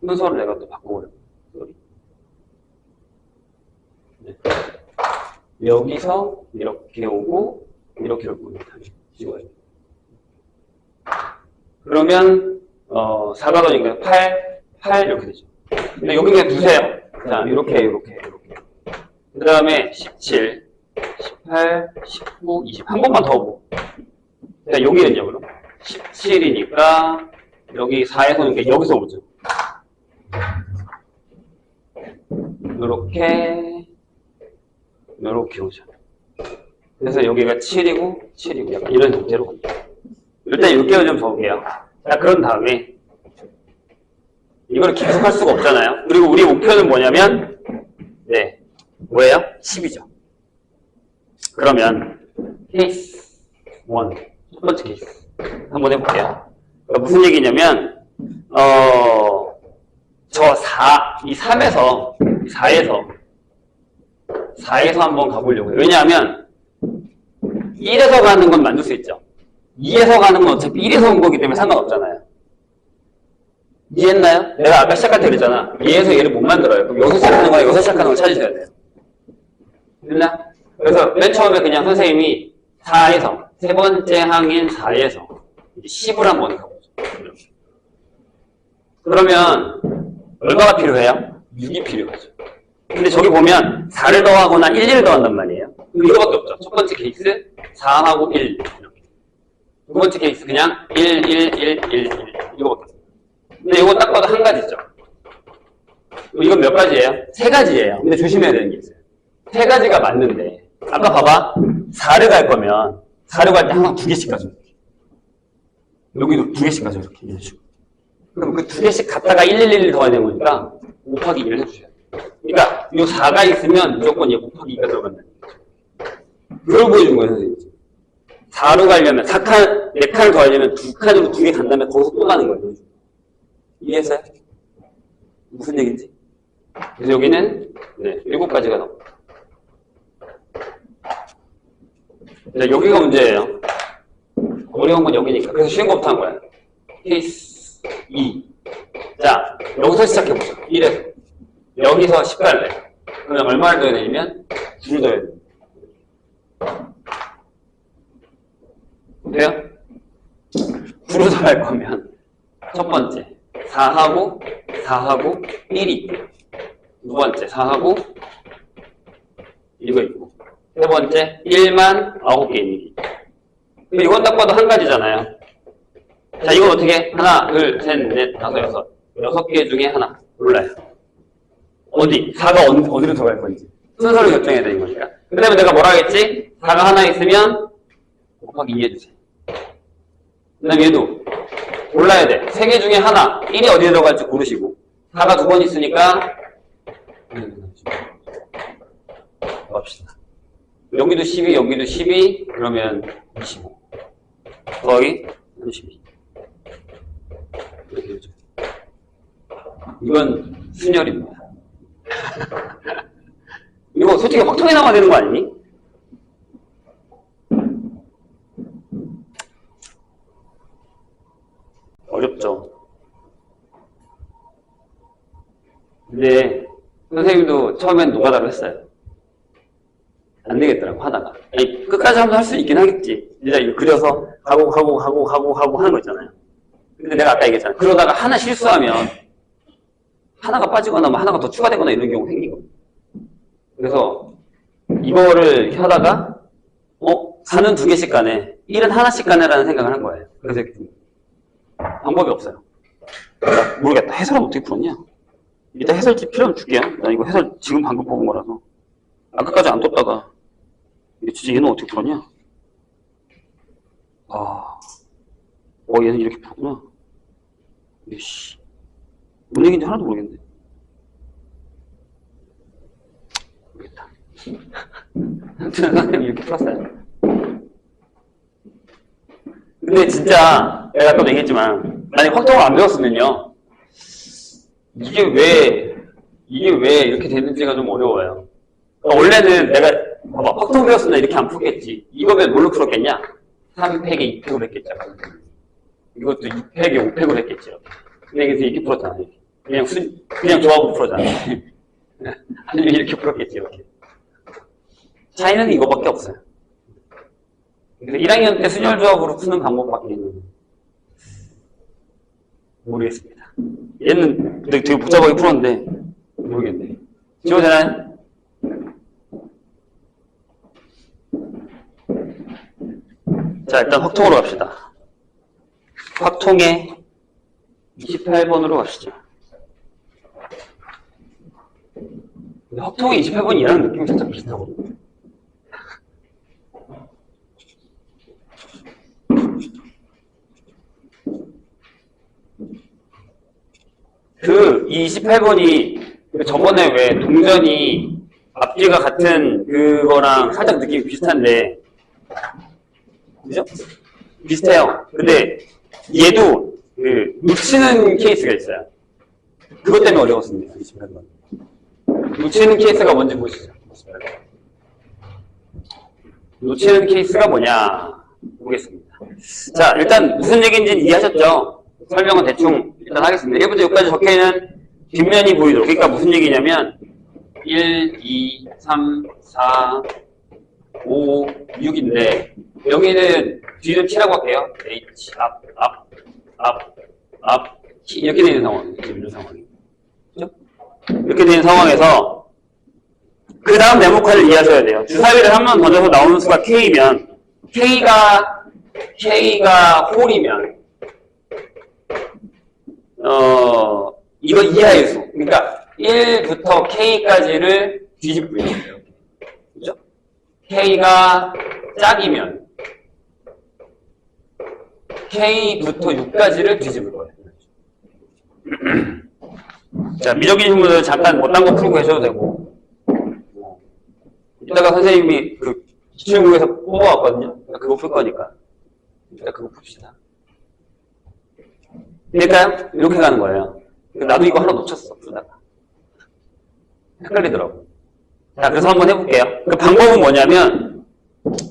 순서를 내가 또 바꿔버려. 네. 여기서 이렇게 오고 이렇게 올 겁니다. 찍어요. 그러면 4가더니까 8 이렇게 되죠. 근데 여기 그냥 두세요. 자, 이렇게. 그 다음에 17, 18, 19, 20. 한 번만 더 보고. 자, 여기는요, 그럼? 17이니까 여기 4에서 오니까 여기서 오죠. 요렇게 오죠. 그래서 여기가 7이고 약간 이런 형태로 갑니다. 일단 6개월 좀 적을게요. 자, 그런 다음에 이걸 계속 할 수가 없잖아요. 그리고 우리 목표는 뭐냐면 네, 뭐예요? 10이죠. 그러면 케이스 1, 첫 번째 케이스 한번 해볼게요. 그러니까 무슨 얘기냐면 저 4, 이 3에서 4에서 한번 가보려고요. 왜냐하면 1에서 가는 건 만들 수 있죠. 2에서 가는 건 어차피 1에서 온 거기 때문에 상관없잖아요. 이해했나요? 내가 아까 시작할 때 그랬잖아. 얘에서 얘를 못 만들어요. 그럼 여기서 시작하는 거랑 여기서 시작하는 걸 찾으셔야 돼요. 됐나? 그래서 맨 처음에 그냥 선생님이 4에서, 세 번째 항인 4에서 10을 한번 가보죠. 그러면 얼마가 필요해요? 6이 필요하죠. 근데 저기 보면 4를 더하거나 1을 더한단 말이에요. 그럼 이거밖에 없죠. 첫 번째 케이스 4하고 1 이렇게. 두 번째 케이스 그냥 1 이거밖에 없어요. 근데 이거 딱 봐도 한 가지죠. 이건 몇 가지예요? 세 가지예요. 근데 조심해야 되는 게 있어요. 세 가지가 맞는데 아까 봐봐. 4를 갈 거면 4를 갈 때 항상 두 개씩 가죠. 여기도 두 개씩 가죠. 이렇게. 그럼 그 두 개씩 갔다가 1 더해야 되는 거니까 곱하기 1을 해주셔야 돼요. 그러니까 이 4가 있으면 무조건 얘 곱하기 2가 들어간다는 거죠. 그걸 보여준 거예요, 선생님. 4로 가려면 4칸, 4칸을 더하려면 2칸으로 2개 간 다음에 거기서 또 가는 거예요. 이해했어요? 무슨 얘기인지? 그래서 여기는 네, 7가지가 나옵니다. 자, 여기가 문제예요. 어려운 건 여기니까. 그래서 쉬운 것부터 한 거야. 케이스 2. 자, 여기서 시작해보죠. 1에서. 여기서 10 갈래. 그러면 얼마를 더해야 되냐면 2를 더해야 돼. 돼요? 9로 더할 거면 첫 번째 4하고 1이 있고 두 번째 4하고 이거 있고 세 번째 1만 9개 있는 게 있고 이건 딱 봐도 한 가지잖아요. 자, 이건 어떻게? 하나, 둘, 셋, 넷, 다섯, 여섯 6개 중에 하나 골라요. 어디? 4가 어디로 들어갈 건지 순서를 결정해야 되는 거니까. 그 다음에 내가 뭐라 하겠지? 4가 하나 있으면 곱하기 2 해주세요. 그 다음에 얘도 골라야 돼. 3개 중에 하나 1이 어디에 들어갈지 고르시고 4가 2번 있으니까 봅시다. 여기도 12 여기도 12 그러면 25 더하기 32 이렇게 되죠. 이건 순열입니다. 이거 솔직히 확통에 나와야 되는 거 아니니? 어렵죠. 근데 선생님도 처음엔 노가다로 했어요. 안 되겠더라고 하다가. 아니, 끝까지 하면 할 수 있긴 하겠지. 이제 이거 그려서 하고 하는 거 있잖아요. 근데 내가 아까 얘기했잖아. 그러다가 하나 실수하면 하나가 빠지거나 뭐 하나가 더 추가되거나 이런 경우 생기거든요. 그래서 이거를 하다가 4는 2개씩 가네. 1은 하나씩 가네라는 생각을 한 거예요. 그래서 이렇게 방법이 없어요. 모르겠다. 해설은 어떻게 풀었냐? 이따 해설지 필요하면 줄게요. 나 이거 해설 지금 방금 뽑은 거라서. 아까까지 안 떴다가. 진짜 얘는 어떻게 풀었냐? 얘는 이렇게 풀었구나. 이씨. 뭔 얘기인지 하나도 모르겠네. 모르겠다. 아무튼 선생님이 이렇게 풀었어요. 근데 진짜 내가 아까도 얘기했지만 만약에 확통을 안 배웠으면요 이게 왜 이렇게 되는지가 좀 어려워요. 그러니까 원래는 내가 봐봐 확통 배웠으면 이렇게 안 풀겠지. 이거면 뭘로 풀었겠냐? 3팩에 2팩으로 했겠죠. 이것도 2팩에 5팩으로 했겠죠. 근데 그래서 이렇게 풀었잖아요. 그냥 조합으로 풀었잖아요. 아니면 이렇게 풀었겠지. 이렇게. 차이는 이거밖에 없어요. 그래서 1학년 때 순열 조합으로 푸는 방법밖에 모르겠습니다. 얘는 되게 복잡하게 풀었는데 모르겠네. 지워되나요? 자, 일단 확통으로 갑시다. 확통에 28번으로 가시죠. 근데 확통에 28번이 얘랑 느낌이 살짝 비슷하거든요. 그 28번이 저번에 왜 동전이 앞뒤가 같은 그거랑 살짝 느낌이 비슷한데 그죠? 비슷해요. 근데 얘도 그 놓치는 케이스가 있어요. 그것 때문에 어려웠습니다. 28번. 놓치는 케이스가 뭔지 보시죠. 28번. 놓치는 케이스가 뭐냐 보겠습니다. 자, 일단 무슨 얘기인지는 이해하셨죠? 설명은 대충 일단 하겠습니다. 1부터 6까지 적혀있는 뒷면이 보이도록. 그러니까 무슨 얘기냐면 1, 2, 3, 4, 5, 6인데 여기는 뒤는 T라고 할게요. H, 앞, T 이렇게 되는 상황이에요. 이런 상황이. 그죠? 이렇게 되는 상황에서 그 다음 네모칸을 이해하셔야 돼요. 주사위를 한 번 던져서 나오는 수가 K면 K가 홀이면 이거 이하의 수. 그러니까 1부터 K까지를 뒤집고요. 그죠? K가 짝이면 K부터 6까지를 뒤집을 거예요. 자, 미적인 식물은 잠깐 못난 거 풀고 계셔도 되고 이따가 선생님이 그 기출문에서 뽑아왔거든요. 그거 풀 거니까 이따 그거 풉시다. 그러니까 이렇게 가는 거예요. 나도 이거 하나 놓쳤어. 풀다가 헷갈리더라고. 자, 그래서 한번 해볼게요. 그 방법은 뭐냐면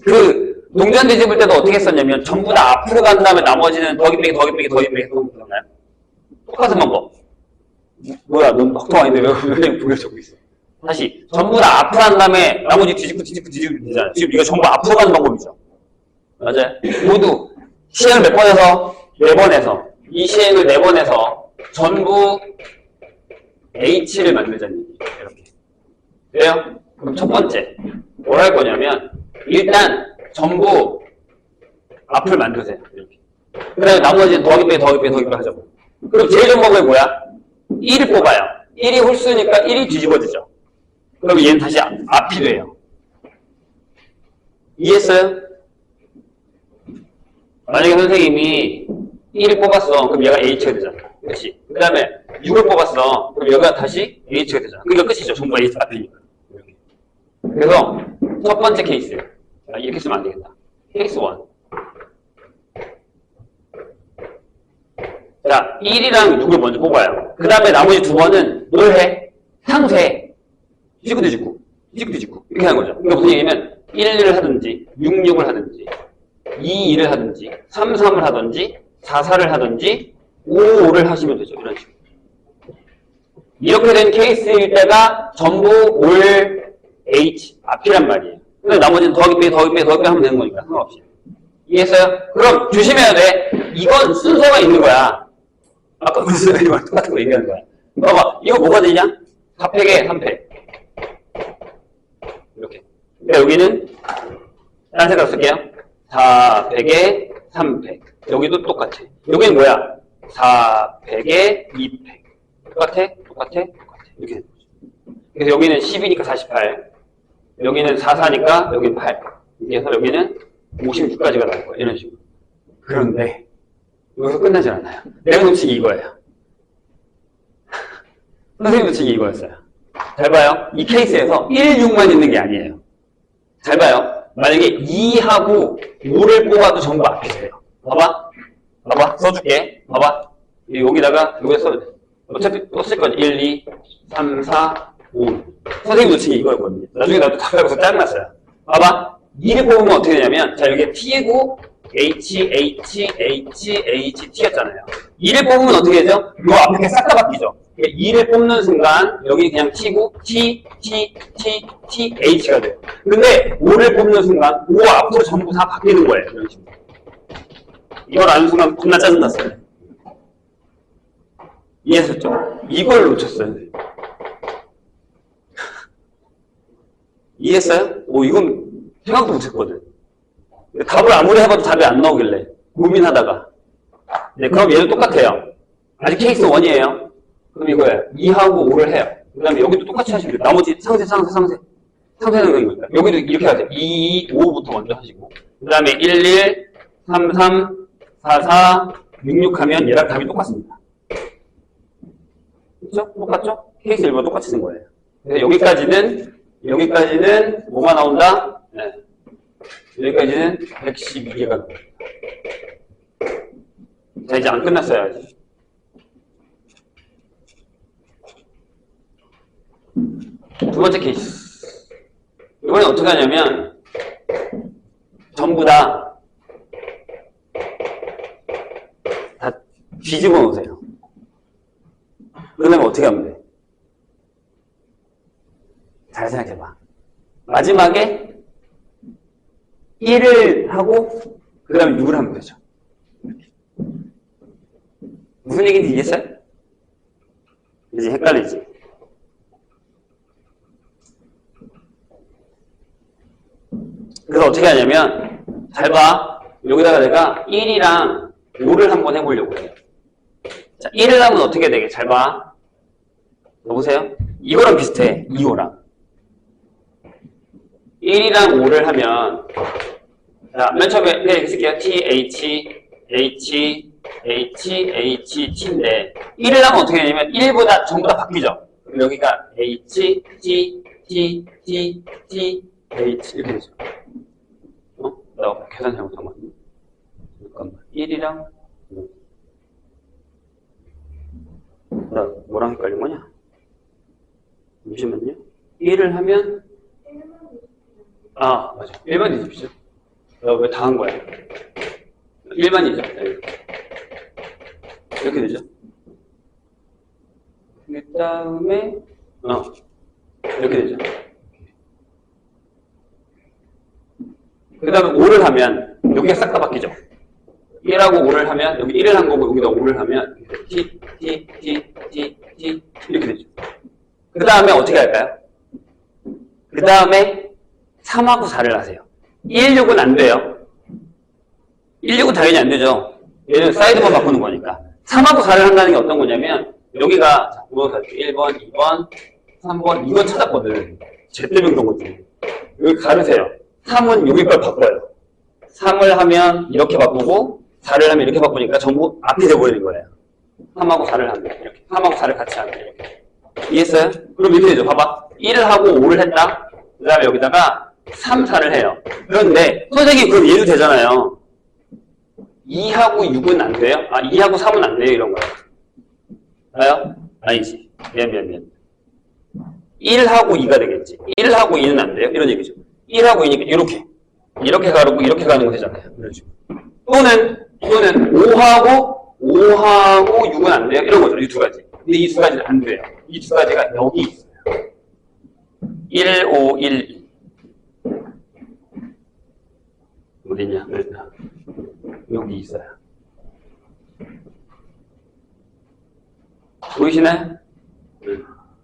그 동전 뒤집을 때도 어떻게 했었냐면 전부 다 앞으로 간 다음에 나머지는 더하기 빼기 그런가요? 똑같은 방법. 뭐야, 넌 확통 아닌데 왜 보여 적고 있어? 다시 전부 다 앞으로 한 다음에 나머지 뒤집고 되잖아요. 지금 이거 전부 앞으로 가는 방법이죠. 맞아요. 모두 시행을 몇 번 해서? 4번 해서 이 시행을 4번 해서 전부 H를 만들자는 얘기예요. 이렇게. 그래요? 그럼 첫 번째 뭘 할 거냐면 일단 전부 앞을 만드세요. 이렇게. 그 다음에 나머지는 더하기 빼기 하자고. 그럼 제일 좋은 방법이 뭐야? 1을 뽑아요. 1이 홀수니까 1이 뒤집어지죠. 그럼 얘는 다시 앞이 돼요. 이해했어요? 만약에 선생님이 1을 뽑았어. 그럼 얘가 H가 되잖아. 그렇지. 그 다음에 6을 뽑았어. 그럼 얘가 다시 H가 되잖아. 그러니까 끝이죠. 전부 H 앞이니까. 이렇게. 그래서 첫 번째 케이스예요. 이렇게 쓰면 안 되겠다. 케이스 1. 자, 1이랑 6을 먼저 뽑아요. 그 다음에 나머지 2번은 뭘 해? 상쇄. 뒤집고. 이렇게 하는 거죠. 그러니까 무슨 얘기냐면 1을 하든지 6을 하든지 2를 하든지 3을 하든지 4를 하든지 5를 하시면 되죠. 이런 식으로. 이렇게 된 케이스일 때가 전부 올 H 앞이란 말이에요. 근데 나머지는 더하기 빼기 하면 되는 거니까 상관없이. 이해했어요? 그럼 조심해야 돼. 이건 순서가 있는 거야. 아까 그 선생님이랑 똑같은 거 얘기하는 거야. 봐봐, 이거 뭐가 되냐? 4팩에 3팩. 이렇게. 그러니까 여기는 다른 색깔 쓸게요. 4팩에 3팩. 여기도 똑같아. 여기는 뭐야? 4팩에 2팩. 똑같아. 이렇게 되는 거죠. 그래서 여기는 10이니까 48, 여기는 44니까 여기는 8, 그래서 여기는 56까지가 나올 거예요. 이런 식으로. 그런데 여기서 끝나질 않아요. 내가 놓친 게 이거예요. 선생님 놓친 게 이거였어요. 잘 봐요. 이 케이스에서 1, 6만 있는 게 아니에요. 잘 봐요. 만약에 2하고 5를 뽑아도 전부 앞에 있어요. 봐봐. 봐봐. 써줄게. 봐봐. 여기다가 여기다 써도 돼. 어차피 또 쓸 거지. 1, 2, 3, 4, 5. 선생님 놓친 게 이거였거든요. 나중에 나도 다 배워서 짜증났어요. 봐봐. 2를 뽑으면 어떻게 되냐면, 자, 여기에 T고, H, T였잖아요. 2를 뽑으면 어떻게 되죠? 요 앞에 싹 다 바뀌죠? 2를 뽑는 순간, 여기 그냥 T고, T, H가 돼요. 근데 5를 뽑는 순간, 5 앞으로 전부 다 바뀌는 거예요. 이런 식으로. 이걸 아는 순간 겁나 짜증났어요. 이해하셨죠? 이걸 놓쳤어요. 이해했어요? 이건 생각도 못했거든. 답을 아무리 해봐도 답이 안 나오길래 고민하다가. 네, 그럼 얘도 똑같아요. 아직 케이스 1이에요. 그럼 이거예요. 2하고 5를 해요. 그 다음에 여기도 똑같이 하시면 돼요. 나머지 상세는 거니까. 여기도 이렇게 하세요. 2, 5부터 먼저 하시고. 그 다음에 1, 1, 3, 3, 4, 4, 6, 6 하면 얘랑 답이 똑같습니다. 그렇죠? 똑같죠? 케이스 1번 똑같이 쓴 거예요. 그래서 여기까지는 뭐가 나온다? 네. 여기까지는 112개가 나옵니다. 자, 이제 안 끝났어요, 아직. 두 번째 케이스. 이번엔 어떻게 하냐면, 전부 다 뒤집어 놓으세요. 그러면 어떻게 하면 돼? 잘 생각해봐. 마지막에 1을 하고 그 다음에 6을 하면 되죠. 무슨 얘기인지 이해했어요? 이제 헷갈리지? 그래서 어떻게 하냐면 잘 봐. 여기다가 내가 1이랑 5를 한번 해보려고 해요. 자, 1을 하면 어떻게 되게? 잘 봐. 여보세요? 이거랑 비슷해. 2호랑. 1이랑 5를 하면, 자, 맨 처음에 그냥 이렇게 쓸게요. T인데, 1을 하면 어떻게 되냐면, 1보다 전부 다 바뀌죠? 그럼 여기가 H, T, H, 이렇게 되죠. 나 계산 잘못한 거 같네. 잠깐만. 1이랑, 나 뭐랑 헷갈린 거냐? 잠시만요. 1을 하면, 맞아. 1번 뒤집시죠. 왜 다 한 거야? 1번이죠. 이렇게 되죠. 그 다음에, 이렇게 되죠. 그 다음에 5를 하면, 여기가 싹 다 바뀌죠. 1하고 5를 하면, 여기 1을 한 거고, 여기다 5를 하면, T, 이렇게 되죠. 그 다음에 어떻게 할까요? 그 다음에 3하고 4를 하세요. 1, 6은 안 돼요. 1, 6은 당연히 안 되죠. 얘는 사이드만 바꾸는 거니까. 3하고 4를 한다는 게 어떤 거냐면, 여기가, 1번, 2번, 3번, 이건 찾았거든. 쟤 때문에 그런 거지. 여기 가르세요. 3은 여기 걸 바꿔요. 3을 하면 이렇게 바꾸고, 4를 하면 이렇게 바꾸니까 전부 앞이 돼버리는 거예요. 3하고 4를 하면 이렇게. 3하고 4를 같이 하면 이렇게. 이해했어요? 그럼 이렇게 되죠. 봐봐. 1을 하고 5를 했다. 그 다음에 여기다가 3, 4를 해요. 그런데 선생님 그럼 얘도 되잖아요. 2하고 6은 안 돼요? 2하고 3은 안 돼요? 이런 거예요. 알아요? 아니지. 미안. 1하고 2가 되겠지. 1하고 2는 안 돼요? 이런 얘기죠. 1하고 2니까 이렇게 가르고 이렇게 가는 거 되잖아요. 이런 식으로. 또는 5하고 6은 안 돼요? 이런 거죠. 이 두 가지. 근데 이 두 가지는 안 돼요. 이 두 가지가 여기 있어요. 1, 5, 1, 2. 어디냐? 여기 있어요. 보이시나요?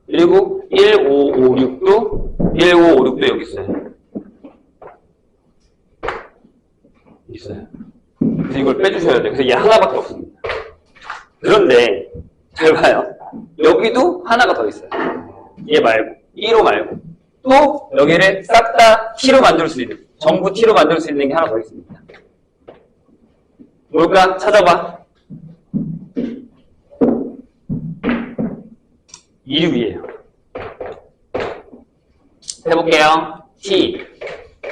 그리고 1, 5, 5, 6도 1, 5, 5, 6도 여기 있어요. 있어요. 그래서 이걸 빼주셔야 돼요. 그래서 얘 하나밖에 없습니다. 그런데 잘 봐요. 여기도 하나가 더 있어요. 얘 말고 1호 말고 또 여기를 싹 다 t로 만들 수 있는 전부 t로 만들 수 있는 게 하나 더 있습니다. 뭘까? 찾아봐. 이륙이에요. 해볼게요. t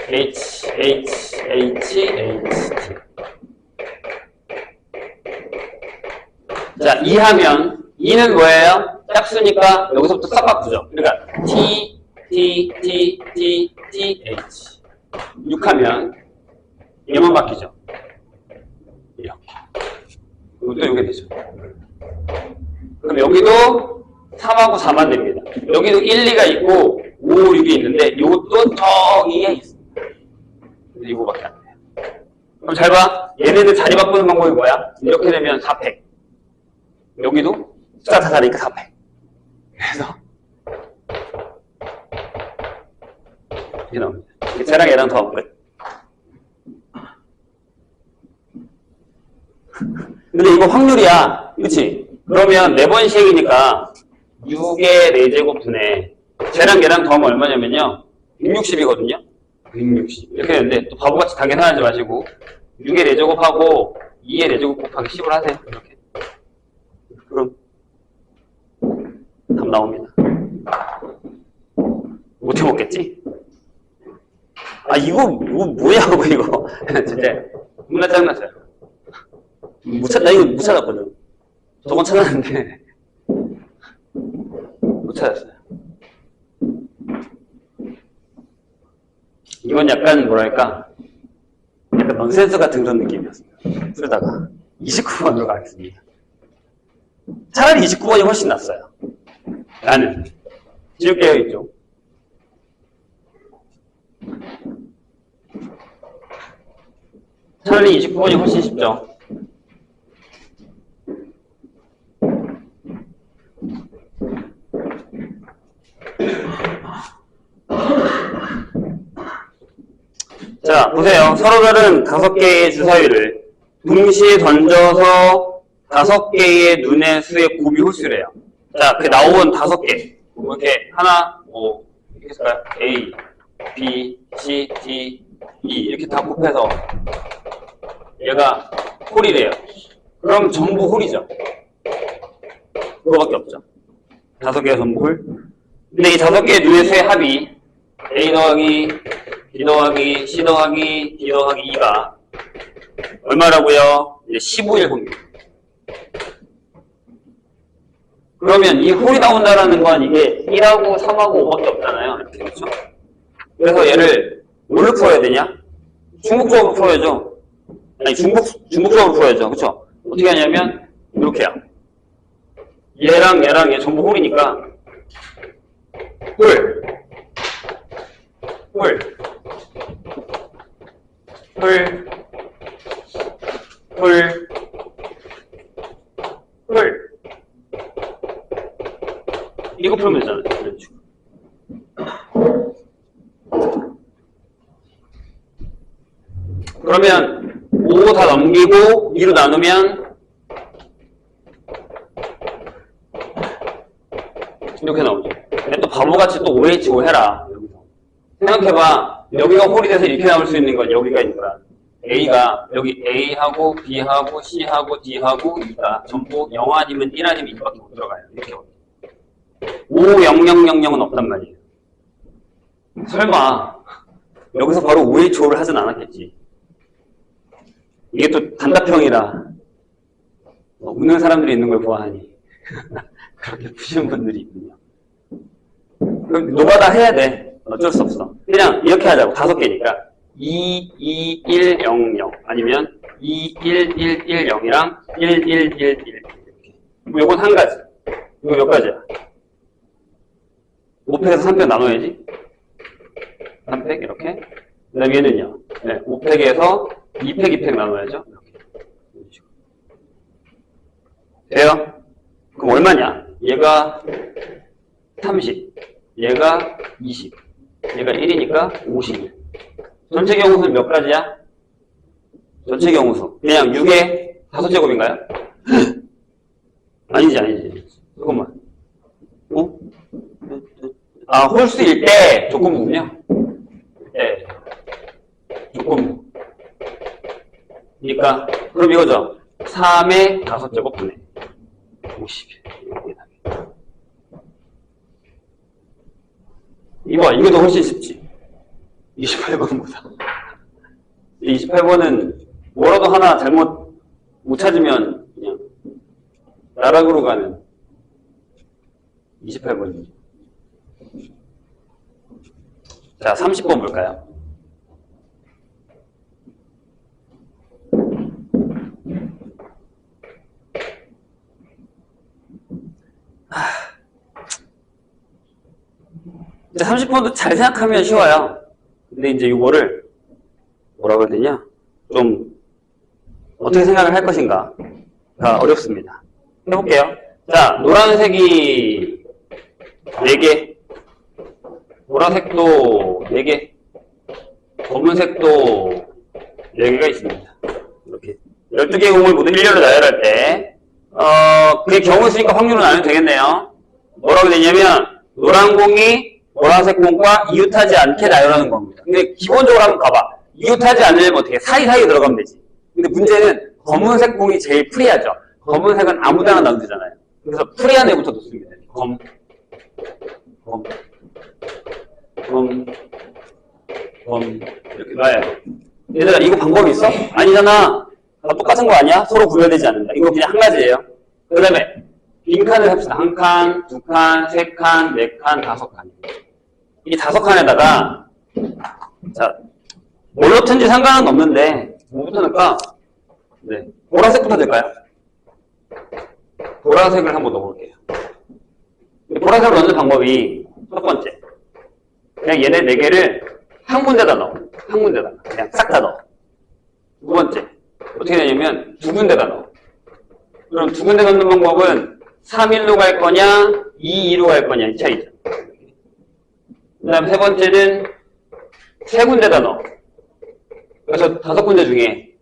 h h h h t. 자, 2 하면 2는 뭐예요? 짝수니까 여기서부터 싹 바꾸죠. 그러니까 t t t t t h. 6 하면 얘만 바뀌죠. 이렇게. 이것도 이게 되죠. 그럼 여기도 3하고 4만 됩니다. 여기도 1, 2가 있고 5, 6이 있는데 이것도 저기에 있습니다. 이거밖에 안 돼요. 그럼 잘 봐. 얘네들 자리 바꾸는 방법이 뭐야? 이렇게 되면 4팩. 여기도 숫자 다 다르니까 4팩. 그래서 이렇게 나옵니다. 쟤랑 얘랑 더 끝. 근데 이거 확률이야. 그치? 그러면 4번 시행이니까 6의 4제곱분에 쟤랑 얘랑 더하면 얼마냐면요. 160이거든요. 160. 이렇게 되는데 또 바보같이 다 계산하지 마시고 6의 4제곱하고 2의 4제곱 곱하기 10을 하세요. 이렇게. 그럼 답 나옵니다. 못 해먹겠지? 아 이거 뭐야 이거 진짜 겁나 짜증났어요. 나 이거 못 찾았거든. 저건 찾았는데 못 찾았어요. 이건 약간 뭐랄까 약간 넌센스 같은 그런 느낌이었습니다. 그러다가 29번으로 가겠습니다. 차라리 29번이 훨씬 낫어요. 나는 지울게요. 이쪽. 차라리 29번이 훨씬 쉽죠. 자, 보세요. 서로 다른 5개의 주사위를 동시에 던져서 5개의 눈의 수의 곱이 홀수래요. 자, 그 나온 5개. 이렇게 하나, 이렇게 했을까요? A, B, C, D, E 이렇게 다 곱해서 얘가 홀이래요. 그럼 전부 홀이죠. 그거밖에 없죠. 5개가 전부 홀. 근데 이 5개의 눈의 수의 합이 A 더하기 B 더하기 C 더하기 D 더하기 E가 얼마라고요? 이제 15일 홀입니다. 그러면 이 홀이 나온다라는 건 이게 1하고 3하고 5밖에 없잖아요. 이렇게 그렇죠? 그래서 얘를 뭘로 풀어야 되냐? 중복적으로 풀어야죠. 아니 중복적으로 풀어야죠. 그렇죠? 어떻게 하냐면 이렇게요. 얘랑 얘 전부 홀이니까 홀 이거 풀면 되잖아요. 이런 식으로. 그러면 5 다 넘기고 2로 나누면 이렇게 나오죠. 근데 또 바보같이 또 OH5 해라. 생각해봐. 여기가 홀이 돼서 이렇게 나올 수 있는 건 여기가 있는 거야. A가 여기 A하고 B하고 C하고 D하고 E가 전부 0 아니면 1 아니면 2밖에 못 들어가요. 이렇게 50000은 없단 말이에요. 설마 여기서 바로 OH5를 하진 않았겠지. 이게 또 단답형이라 웃는 사람들이 있는 걸 보아하니 그렇게 푸시는 분들이 있군요. 그럼 노가다 해야 돼. 어쩔 수 없어. 그냥 이렇게 하자고. 5개니까 2, 2, 1, 0, 0 아니면 2, 1, 1, 1, 0이랑 1, 1, 1, 1 이렇게. 요건 한 가지. 이거 몇 가지야? 5팩에서 3팩 나눠야지. 3팩 이렇게. 그 다음에 얘는요. 네, 5팩에서 2팩, 2팩 나눠야죠. 이렇게. 돼요? 그럼 얼마냐? 얘가 30, 얘가 20, 얘가 1이니까 51. 전체 경우수는 몇 가지야? 전체 경우수. 그냥 6의 5제곱인가요? 아니지. 잠깐만. 아, 홀수일 때 조건부군요. 네. 조건부. 그러니까, 그럼 이거죠. 3의 5제곱 분의 50. 이거 더 훨씬 쉽지. 28번보다. 28번은 뭐라도 하나 잘못 못 찾으면 그냥 나락으로 가는 28번이죠. 자, 30번 볼까요? 이제 30번도 잘 생각하면 쉬워요. 근데 이제 이거를 뭐라고 해야 되냐? 좀 어떻게 생각을 할 것인가가 어렵습니다. 해볼게요. 자, 노란색이 4개, 보라색도 4개, 검은색도 4개가 있습니다. 이렇게 12개의 공을 모두 일렬로 나열할 때 그게 경우 있으니까 확률은 안 해도 되겠네요. 뭐라고 되냐면 노란 공이 보라색 공과 이웃하지 않게 나열하는 겁니다. 근데 기본적으로 한번 가봐. 이웃하지 않으면 어떻게 사이사이에 들어가면 되지. 근데 문제는 검은색 공이 제일 프리하죠. 검은색은 아무데나 넣으면 되잖아요. 그래서 프리한 애부터 넣습니다. 이렇게 놔요. 얘들아, 이거 방법이 있어? 아니잖아. 다 똑같은 거 아니야? 서로 구별되지 않는다. 이거 그냥 한 가지예요. 그 다음에 빈칸을 합시다. 1칸, 2칸, 3칸, 4칸, 5칸. 이 5칸에다가 자, 뭘 넣든지 상관은 없는데 뭐부터 넣을까? 네, 보라색부터 될까요? 보라색을 한번 넣어볼게요. 보라색을 넣는 방법이 첫 번째, 그냥 얘네 4개를 한 군데다 넣어. 한 군데다 그냥 싹 다 넣어. 두 번째, 어떻게 되냐면 2군데다 넣어. 그럼 2군데 넣는 방법은 3일로 갈 거냐 2, 2로 갈 거냐 이 차이죠. 그 다음 세 번째는 3군데다 넣어. 그래서 5군데 중에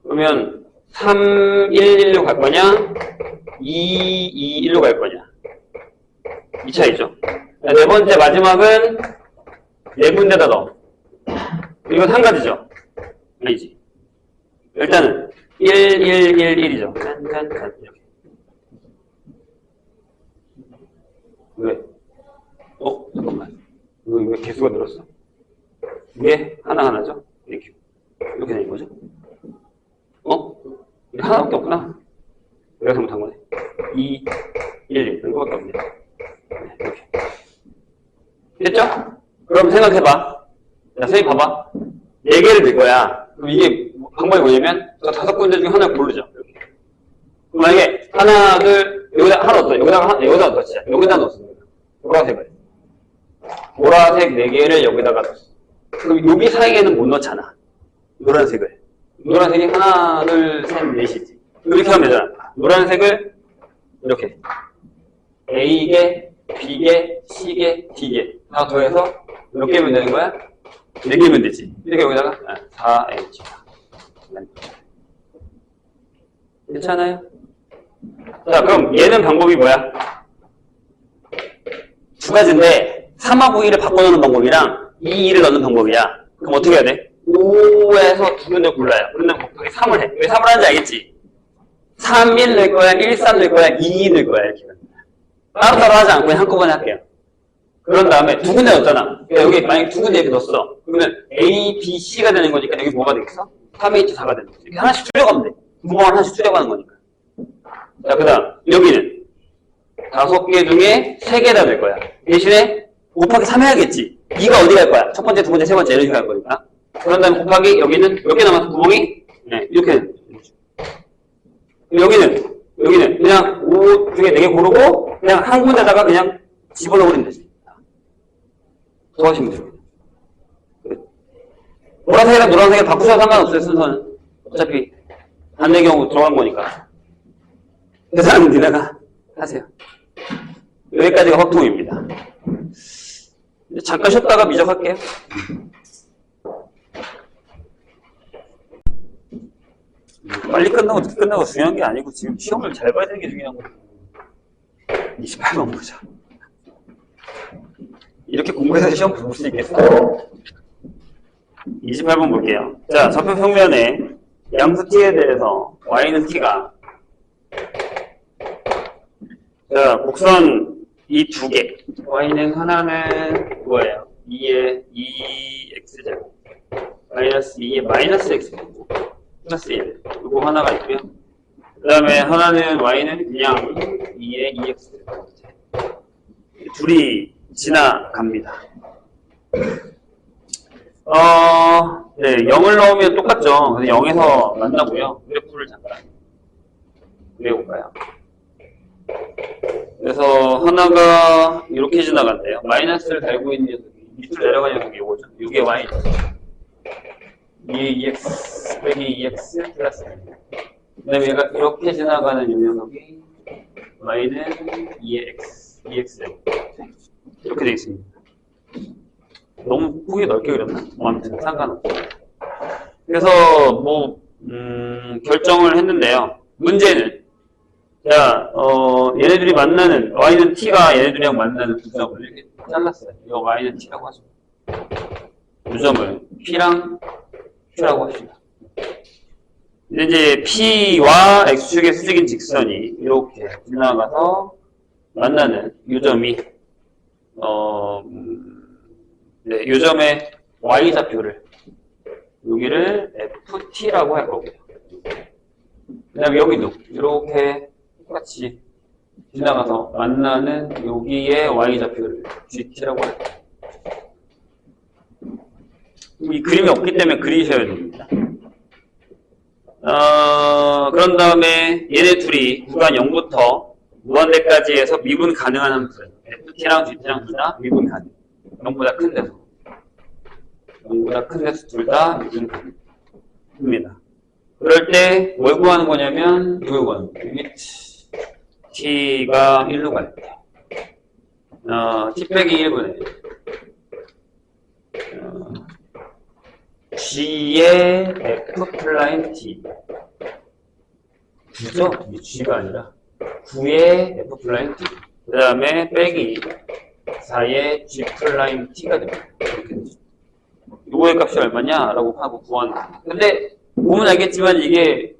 그러면 3, 1, 1로 갈 거냐 2, 2, 1로 갈 거냐 이 차이죠. 네 번째 마지막은 4군데다 넣어. 이건 한 가지죠. 아니지. 일단은 1, 1, 1, 1이죠. 짠짠짠 이렇게. 왜? 잠깐만. 이거 왜 개수가 늘었어? 이게 하나하나죠? 이렇게 되는 거죠? 이게 하나밖에 없구나. 내가 잘못한 거네. 2, 1, 1. 이거밖에 없네. 이렇게. 됐죠? 그럼 생각해봐. 자, 선생님 봐봐. 4개를 넣을 거야. 그럼 이게 방법이 뭐냐면, 5군데 중에 하나를 고르죠. 이렇게. 그럼 만약에 하나, 둘, 여기다 하나 넣었어. 여기다가 넣었지. 여기다 넣었습니다. 보라색을. 보라색 4개를 여기다가 넣었어. 그럼 여기 사이에는 못 넣잖아. 노란색을. 노란색이 하나, 둘, 셋, 넷이지. 이렇게 하면 되잖아. 노란색을 이렇게. A개, B개, C개, D개. 다 더해서 몇 개면 되는 거야? 4개면 되지. 이렇게 여기다가 4H. 괜찮아요? 자, 그럼 얘는 방법이 뭐야? 2가지인데 3하고 1을 바꿔놓는 방법이랑 2, 2를 넣는 방법이야. 그럼 어떻게 해야 돼? 5에서 2군데 골라요. 그러면 곱하기 3을 해. 왜 3을 하는지 알겠지? 3, 1 넣을 거야, 1, 3 넣을 거야, 2, 2 넣을 거야. 이렇게. 따로따로 하지 않고 그냥 한꺼번에 할게요. 그런 다음에 2군데 넣었잖아. 그러니까 여기 만약에 2군데 이렇게 넣었어. 그러면 A, B, C가 되는 거니까 여기 뭐가 되겠어? 3H, 4가 되는 거지. 이렇게 하나씩 줄여가면 돼. 구멍을 하나씩 줄여가는 거니까. 자, 그 다음 여기는 5개 중에 3개다 될 거야. 대신에 곱하기 3 해야겠지. 2가 어디 갈 거야? 첫 번째, 두 번째, 세 번째 이렇게 갈 거니까. 그런 다음에 곱하기 여기는 몇 개 남았어? 구멍이? 네, 이렇게. 여기는 그냥 5 중에 4개 고르고 그냥 한 군데다가 그냥 집어넣으면 되지. 더 하시면 됩니다. 보라색이랑 노란색을 바꾸셔도 상관없어요, 순서는. 어차피 반대 경우 들어간 거니까. 그 사람은 니네가 하세요. 여기까지가 확통입니다. 잠깐 쉬었다가 미적할게요. 빨리 끝나고 늦게 끝나고 중요한 게 아니고 지금 시험을 잘 봐야 되는 게 중요한 거예요. 28번 보자. 이렇게 공부해서 시험 볼 수 있겠어요? 28번 볼게요. 자, 좌표 평면에 양수 t에 대해서 y는 t가, 자, 곡선 이 두 개, y는 하나는 뭐예요? 2의 2x제곱 마이너스 2의 마이너스 x제곱 플러스 1, 이거 하나가 있고요. 그 다음에 하나는 y는 그냥 2의 2x제곱. 둘이 지나갑니다. 네, 0을 넣으면 똑같죠. 그래서 0에서 만나고요. 그래프를 잠깐 그려볼까요? 그래서 하나가 이렇게 지나간대요. 마이너스를 달고 있는 녀석이 밑으로 내려가는 녀석이 이거죠. 이게 y. 2의 2x 빼기 2x 플러스 1. 그 다음에 얘가 이렇게 지나가는 이 녀석이 y는 2의 x, 2x 이렇게 되어 있습니다. 너무 폭이 넓게 그렸나? 아무튼 상관없고. 그래서 뭐 결정을 했는데요. 문제는 자, 얘네들이 만나는 y는 t가 얘네들이랑 만나는 두 점을 이렇게 잘랐어요. 이거 y는 t라고 하죠. 두 점을 p랑 q라고 합시다. 근데 이제 p와 x축의 수직인 직선이 이렇게 지나가서 만나는 이 점이 네, 요 점의 y좌표를 여기를 ft라고 할 거고요. 그 다음에 여기도 이렇게 똑같이 지나가서 만나는 여기의 y좌표를 gt라고 할 거예요. 이 그림이 없기 때문에 그리셔야 됩니다. 그런 다음에 얘네 둘이 구간 0부터 무한대까지 해서 미분 가능한 함수예요. ft랑 gt랑 둘 다 미분 가능. 0보다 큰 데서. 0보다 큰 데서 둘 다 미분 가능입니다. 그럴 때 뭘 구하는 거냐면 이걸 구하는 거예요. t가 1로 갈 때. t 빼기 1분의 g의 f 플라임 t. 9죠? g가 아니라 9의 f 플라임 t. 그 다음에 빼기 4의 g 플라임 t가 됩니다. 이렇게 되죠. 요거의 값이 얼마냐? 라고 하고 구하는 겁니다. 근데 보면 알겠지만 이게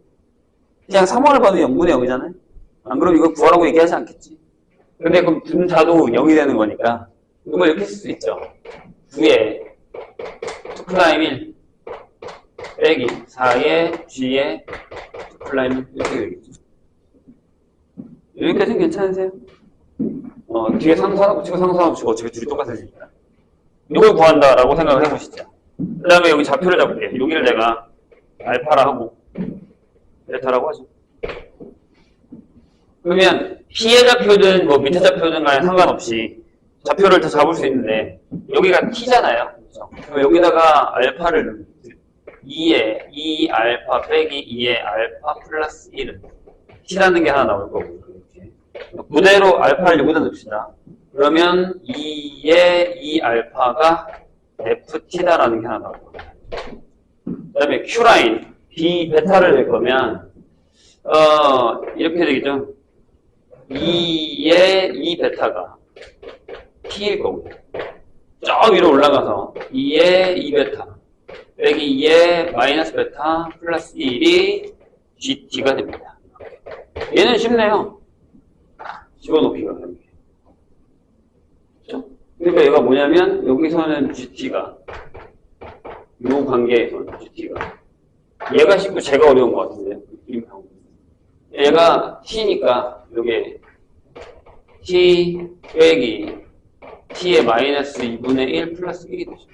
그냥 3원을 봐도 0분의 0이잖아요? 안 그러면 이거 구하라고 얘기하지 않겠지? 근데 그럼 분자도 0이 되는 거니까 이걸 이렇게 쓸 수 있죠. 9의 2 플라임 1 빼기 4의 g의 2 플라임 1 이렇게 되겠죠. 여기까지는 괜찮으세요? 뒤에 상수 하나 붙이고 상수 하나 붙이고 어차피 둘이 똑같으니까 이걸 구한다라고 생각을 해보시죠. 그 다음에 여기 좌표를 잡을게요. 여기를 내가 알파라 하고 베타라고 하죠. 그러면 P의 좌표든 뭐 밑에 좌표든 간에 상관없이 좌표를 다 잡을 수 있는데 여기가 T잖아요. 그렇죠? 그럼 여기다가 알파를 넣으면 2에 2 알파 빼기 2의 알파 플러스 1은 T라는 게 하나 나올 거고 이렇게 그대로 알파를 여기다 넣읍시다. 그러면 2의 2 알파가 ft다라는 게 하나 나올 거예요. 그 다음에 q라인 b 베타를 낼 거면 이렇게 되겠죠. 2의 2 베타가 t일 거고요. 저 위로 올라가서 2의 2 베타 빼기 2의 마이너스 베타 플러스 1이 gt가 됩니다. 얘는 쉽네요. 집어넣기가. 그렇죠? 그러니까 얘가 뭐냐면 여기서는 gt가 요 관계에서는 gt가 얘가 쉽고 제가 어려운 것 같은데요. 얘가 t니까 요게 t 빼기 t의 마이너스 2분의 1 플러스 1이 되죠.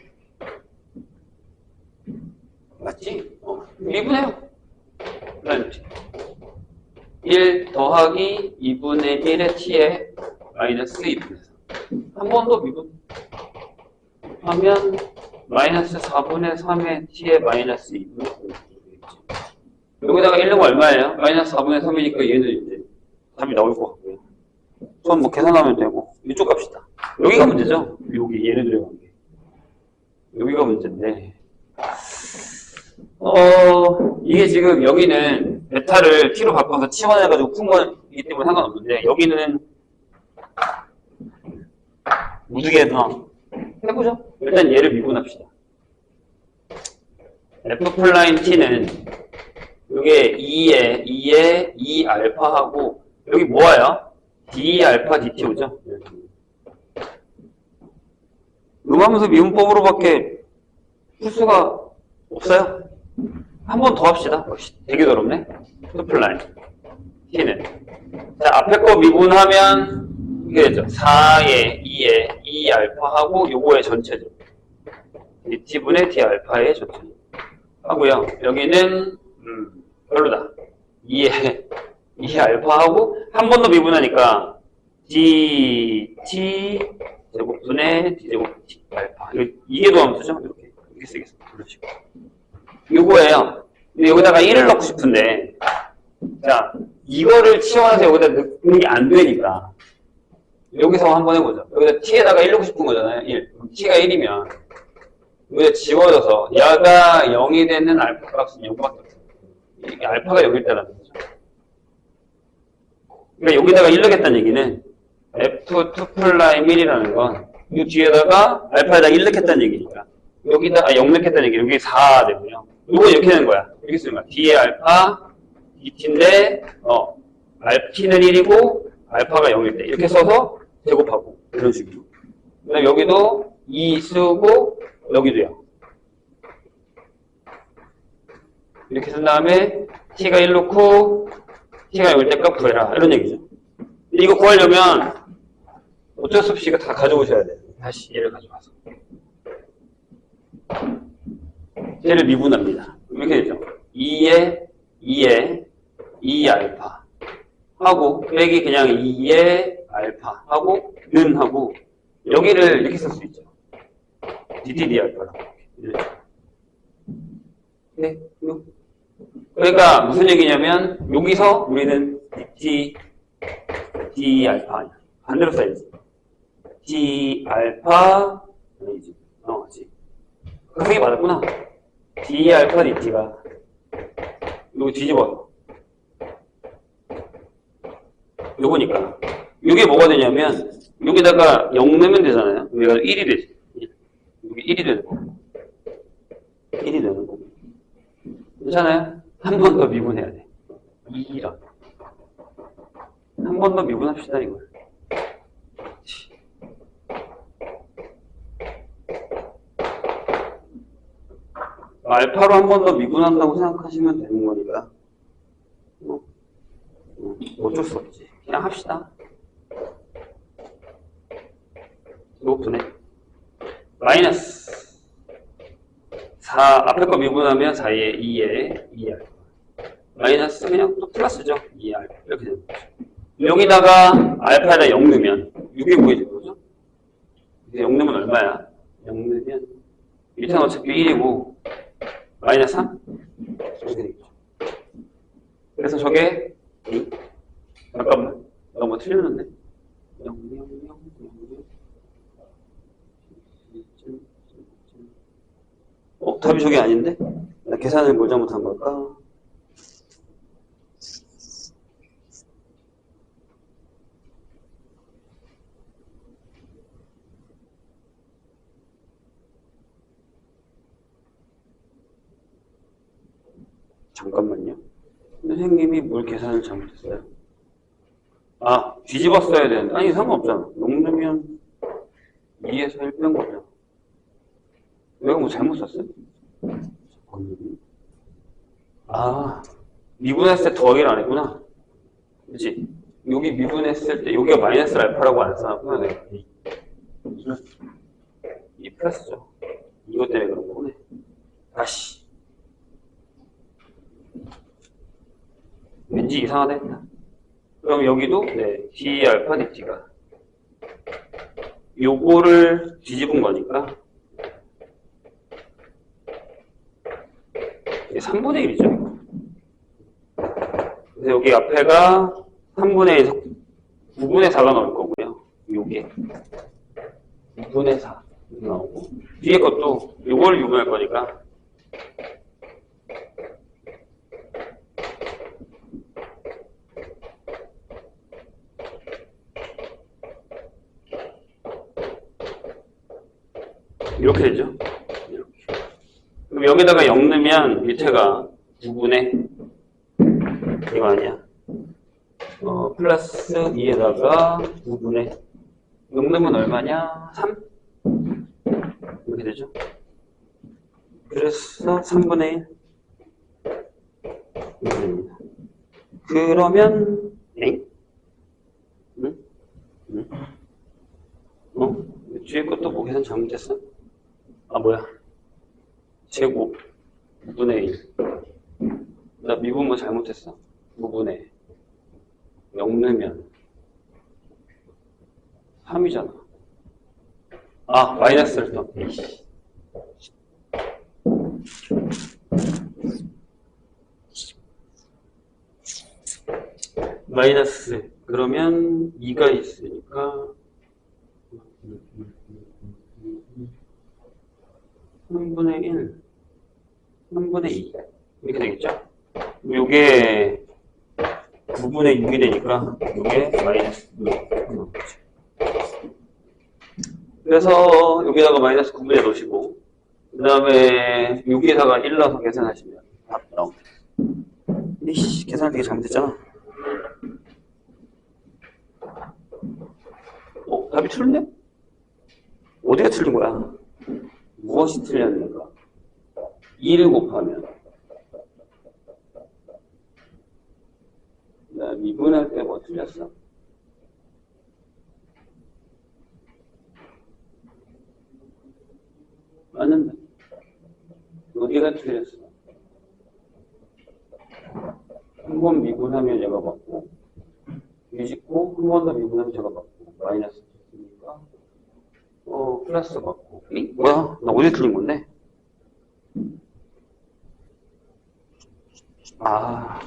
맞지? 2분의 1 더하기 2분의 1의 t의 마이너스 2분의 3. 한 번 더 미분 하면 마이너스 4분의 3의 t의 마이너스 2분의 3. 여기다가 1은 얼마예요? 마이너스 4분의 3이니까 얘는 이제 답이 나올 것 같고요. 전 뭐 계산하면 되고 이쪽 갑시다. 여기가 문제죠? 여기 얘네들의 관계. 여기가 문제인데 이게 지금 여기는 베타를 t로 바꿔서 치환해가지고 푼 거이기 때문에 상관없는데 여기는 무지개에서 해보죠. 일단 얘를 미분합시다. F'T는 이게 2에 2알파하고 여기 뭐예요? D알파 DT 오죠? 음함수 미분법으로밖에 풀 수가 없어요. 한 번 더 합시다. 되게 더럽네. F'T는 자, 앞에 거 미분하면 이게 되죠. 4에 2에 2알파하고 요거의 전체죠. DT분의 D알파의 전체죠. 하고요. 여기는 별로다. 2에 알파하고 한 번 더 미분하니까 DT 제곱분의 D제곱 D 알파. 이게 도함수죠? 이렇게 쓰겠습니다. 그러시고. 요거예요. 근데 여기다가 1을 넣고 싶은데, 자, 이거를 치워서 여기다 넣는 게 안 되니까, 여기서 한번 해보죠. 여기다 t에다가 1 넣고 싶은 거잖아요. 1. 그럼 t가 1이면, 여기다 지워져서, 야가 0이 되는 알파 값은 요거밖에 없어요. 이게 알파가 0일 때라는 거죠. 그러니까 여기다가 1 넣겠다는 얘기는, F2'1이라는 건, 이 뒤에다가 알파에다 1 넣겠다는 얘기니까, 여기다, 0 넣겠다는 얘기, 여기 4 되고요. 이거 이렇게 되는 거야. 이렇게 쓰는 거야. D의 알파, DT인데, T는 1이고, 알파가 0일 때. 이렇게 써서 제곱하고, 이런 식으로. 그 다음에 여기도 2 쓰고, 여기도요. 이렇게 쓴 다음에, T가 1 놓고, T가 0일 때 값 구해라. 이런 얘기죠. 근데 이거 구하려면, 어쩔 수 없이 이거 다 가져오셔야 돼요. 다시 얘를 가져와서. 얘를 미분합니다. 이렇게 되죠. 2에 2알파 하고 빼기 그냥 2에 알파 하고 는 하고 여기를 이렇게 쓸 수 있죠. DTD 알파라고. 네. 그러니까 무슨 얘기냐면 여기서 우리는 D 알파 반대로 써야지. D 알파 아니지. 그게 맞았구나. D 알파 DT가 이거 뒤집어서 요거니까 이게 뭐가 되냐면 여기다가 0 넣으면 되잖아요. 여기가 1이 되지. 여기 1이 되는 거. 1이 되는 거. 괜찮아요? 한 번 더 미분해야 돼. 2랑 한 번 더 미분합시다 이걸. 알파로 한 번 더 미분한다고 생각하시면 되는 거니까 어쩔 수 없지. 그냥 합시다. 이거분해 마이너스 4 앞에 거 미분하면 4에 2에 알파 마이너스 그냥 또 플러스죠. 2에 알파 이렇게 되는 거죠. 여기다가 알파에다 0 넣으면 이게 뭐예요? 그죠? 이제 0 넣으면 얼마야? 0 넣으면 1탄 어차피 1이고 마이너스 3? 이렇게 되겠죠. 그래서 저게 잠깐만 너무 틀렸는데 0, 0, 0, 0, 0. 답이 저게 아닌데? 나 계산을 뭘 잘못한 걸까? 잠깐만요. 선생님이 뭘 계산을 잘못했어요? 아, 뒤집어 써야 되는데. 아니, 상관없잖아. 0 넣으면 2에서 1 뺀 거죠. 내가 뭐 잘못 썼어요? 아, 미분했을 때 더하기를 안 했구나. 그치? 여기 미분했을 때, 여기가 마이너스 알파라고 안 써놨구나, 내가. 이 플러스죠. 이것 때문에 그런 거네. 다시. 왠지 이상하다 했다. 그럼 여기도, 네, D 알파 DT가. 요거를 뒤집은 거니까. 3분의 1이죠. 그래서 여기 앞에가 3분의 1에서 9분의 4가 나올 거고요. 요게 9분의 4 나오고 뒤에 것도 요걸 유분할 거니까 이렇게 되죠. 이렇게. 그럼 여기다가 0 넣으면 밑에가 9분의 이거 아니야. 플러스 2에다가 9분의 0 넣으면 얼마냐? 3? 이렇게 되죠. 그래서 3분의 1 이렇게 됩니다. 그러면 엥? 응? 응? 뒤에 것도 뭐 계산 잘못했어? 아 뭐야? 제곱 9분의 1. 나 미분 뭐 잘못했어? 9분의 0 넣으면 3이잖아. 아 마이너스를 또. 마이너스 그러면 2가 있으니까 3분의 1 3분의 2 이렇게 되겠죠? 요게 9분의 6이 되니까 요게 마이너스 6. 그래서 여기다가 마이너스 9분의 넣으시고 그 다음에 여기에다가 1 넣어서 계산하시면 답 나옵니다. 이씨 계산 되게 잘못했잖아. 답이 틀렸네? 어디가 틀린 거야? 무엇이 틀렸는가? 2를 곱하면 나 미분할 때 뭐 틀렸어? 맞는다. 어디가 틀렸어? 한 번 미분하면 얘가 받고 뒤집고 한 번 더 미분하면 제가 받고 마이너스 됐으니까 플러스 받고 뭐야? 나 어디 틀린 건데? 아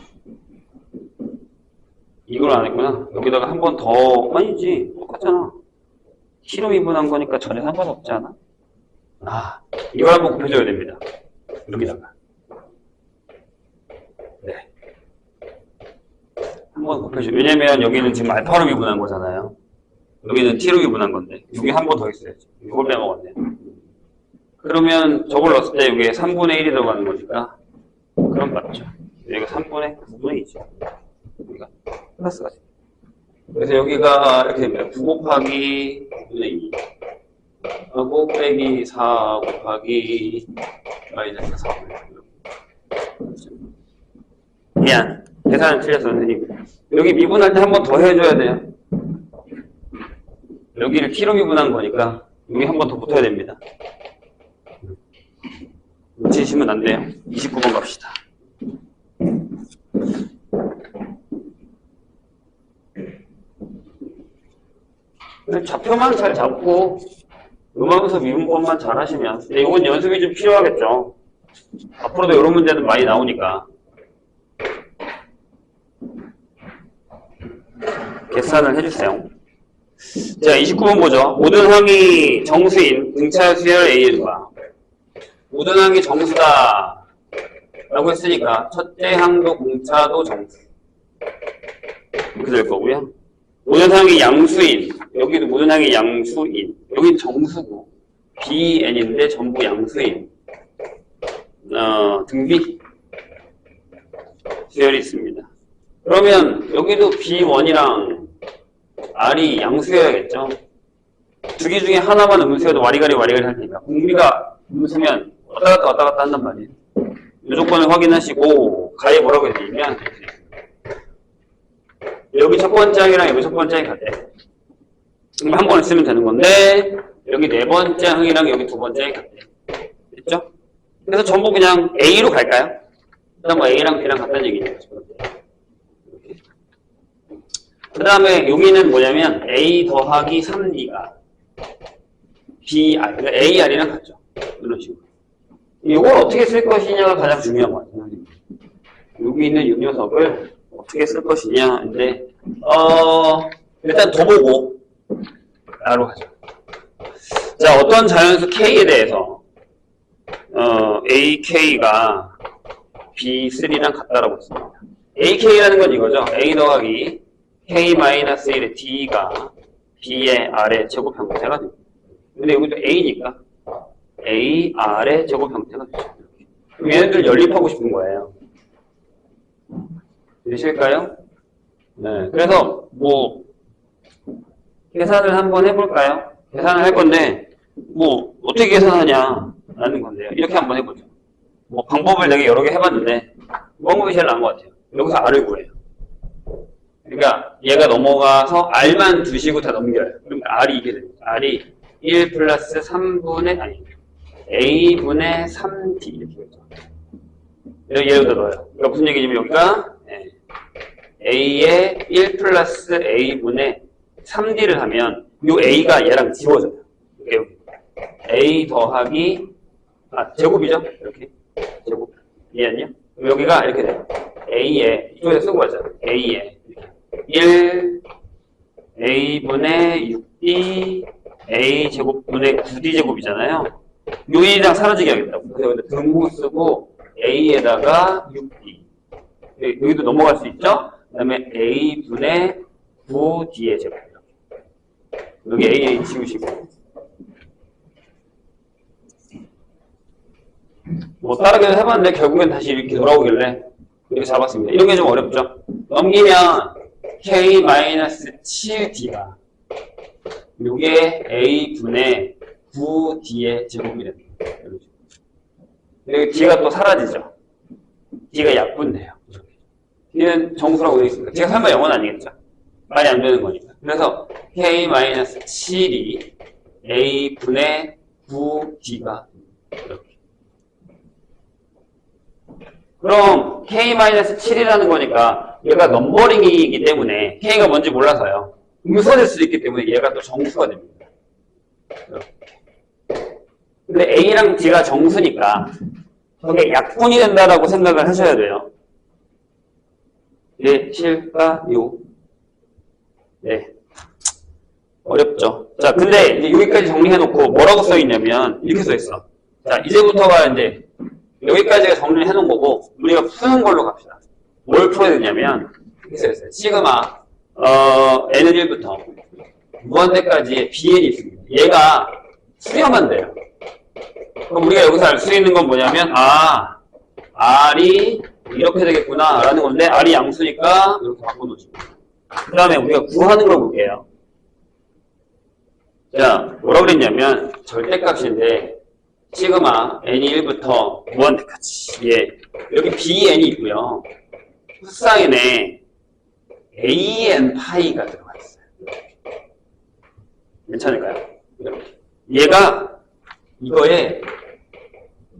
이걸 안 했구나. 여기다가 한 번 더 아니지 똑같잖아. T로 미분한 거니까 전혀 상관없지 않아? 아 이걸 한번 곱해줘야 됩니다. 여기다가 네 한번 곱해줘. 왜냐면 여기는 지금 알파로 미분한 거잖아요. 여기는 T로 미분한 건데 여기 한 번 더 있어야지. 이걸 빼먹었네. 그러면 저걸 넣었을 때 여기에 3분의 1이 들어가는 거니까 그럼 맞죠. 여기가 3분의 9분의 2죠. 여기가 플러스가 돼. 그래서 여기가 이렇게 됩니다. 9 곱하기 9분의 2 하고 빼기 4 곱하기 마이너스 4분의 2. 미안. 계산은 틀렸어, 선생님. 여기 미분할 때 한 번 더 해줘야 돼요. 여기를 T로 미분한 거니까 여기 한 번 더 붙어야 됩니다. 놓치시면 안 돼요. 29번 갑시다. 좌표만 잘 잡고 음함수 미분법만 잘 하시면 근데 이건 연습이 좀 필요하겠죠. 앞으로도 이런 문제는 많이 나오니까 계산을 해주세요. 자, 29번 보죠. 모든 항이 정수인 등차 수열 A과 모든 항이 정수다 라고 했으니까 첫째 항도 공차도 정수 이렇게 될 거고요. 모든 항이 양수인 여기도 모든 항이 양수인 여기는 정수고 BN인데 전부 양수인 등비 수열이 있습니다. 그러면 여기도 B1이랑 R이 양수여야겠죠. 두 개 중에 하나만 음수여도 와리가리 할 테니까 공비가 음수면 왔다 갔다 한단 말이에요. 이 조건을 확인하시고 가에 뭐라고 해드리면 여기 첫 번째 항이랑 여기 첫 번째 항이 같아. 그럼 한 번 쓰면 되는 건데 여기 네 번째 항이랑 여기 두 번째 항이 같아. 됐죠? 그래서 전부 그냥 A로 갈까요? 일단 뭐 A랑 B랑 같다는 얘기죠. 그 다음에 여기는 뭐냐면 A 더하기 3D가 BR, 그러니까 AR이랑 같죠. 이런 식으로. 이걸 어떻게 쓸 것이냐가 가장 중요한 것 같아요. 여기 있는 이 녀석을 어떻게 쓸 것이냐인데, 일단 더 보고, 따로 하죠. 자, 어떤 자연수 K에 대해서, AK가 B3랑 같다라고 했습니다. AK라는 건 이거죠. A 더하기 K-1의 D가 B의 R의 제곱형태가 됩니다. 근데 여기도 A니까 AR의 제곱 형태가 되죠. 그럼 얘네들 연립하고 싶은 거예요. 되실까요? 네. 그래서 뭐 계산을 한번 해볼까요? 계산을 할 건데 뭐 어떻게 계산하냐 라는 건데요. 이렇게 한번 해보죠. 뭐 방법을 되게 여러 개 해봤는데 이 방법이 제일 나은 것 같아요. 여기서 R을 구해요. 그러니까 얘가 넘어가서 R만 두시고 다 넘겨요. 그럼 R이 이게 됩니다. R이 1 플러스 3분의 아니 A분의 3D 이렇게 되죠. 여기 예를 들어요. 그러니까 무슨 얘기냐면 여기가 A의 1 플러스 A분의 3D를 하면 요 A가 얘랑 지워져요. 여기 A 더하기 제곱이죠? 이렇게 제곱 이해했냐? 여기가 이렇게 돼요. A에 이쪽에서 쓰고 가자. A에 1 A분의 6D A 제곱분의 9D 제곱이잖아요. 요 1이랑 사라지게 하겠다고. 그래서 여기다 등호 쓰고 A에다가 6D 여기도 넘어갈 수 있죠? 그 다음에 A분의 9D의 제곱 여기 A 지우시고 뭐 다르게 해봤는데 결국엔 다시 이렇게 돌아오길래 이렇게 잡았습니다. 이런 게 좀 어렵죠? 넘기면 K-7D가 요게 A분의 9D의 제곱이 됩니다. 여기 D가 또 사라지죠? D가 약분돼요. D는 정수라고 되어 있습니다. D가 설마 0은 아니겠죠? 말이 안 되는 거니까. 그래서 K-7이 A분의 9D가 이렇게. 그럼 K-7이라는 거니까 얘가 넘버링이기 때문에 K가 뭔지 몰라서요. 음선일 수도 있기 때문에 얘가 또 정수가 됩니다. 이렇게. 근데 A랑 D가 정수니까 저게 약분이 된다라고 생각을 하셔야 돼요. 네, 실까요? 네. 어렵죠. 자, 근데 이제 여기까지 정리해놓고 뭐라고 써있냐면 이렇게 써있어. 자, 이제부터가 이제 여기까지가 정리를 해놓은 거고 우리가 푸는 걸로 갑시다. 뭘 풀어야 되냐면 이렇게 써있어요. 시그마 n은 1부터 무한대까지의 bn이 있습니다. 얘가 수렴한 돼요. 그럼 우리가 여기서 알 수 있는 건 뭐냐면 R이 이렇게 되겠구나 라는 건데 R이 양수니까 이렇게 바꿔놓으시고 그 다음에 우리가 구하는 걸 볼게요. 자, 뭐라고 그랬냐면 절대값인데 시그마 n이 1부터 무한대까지 여기 bn이 있고요. 숫사인에 an 파이가 들어가 있어요. 괜찮을까요? 이렇게. 얘가 이거의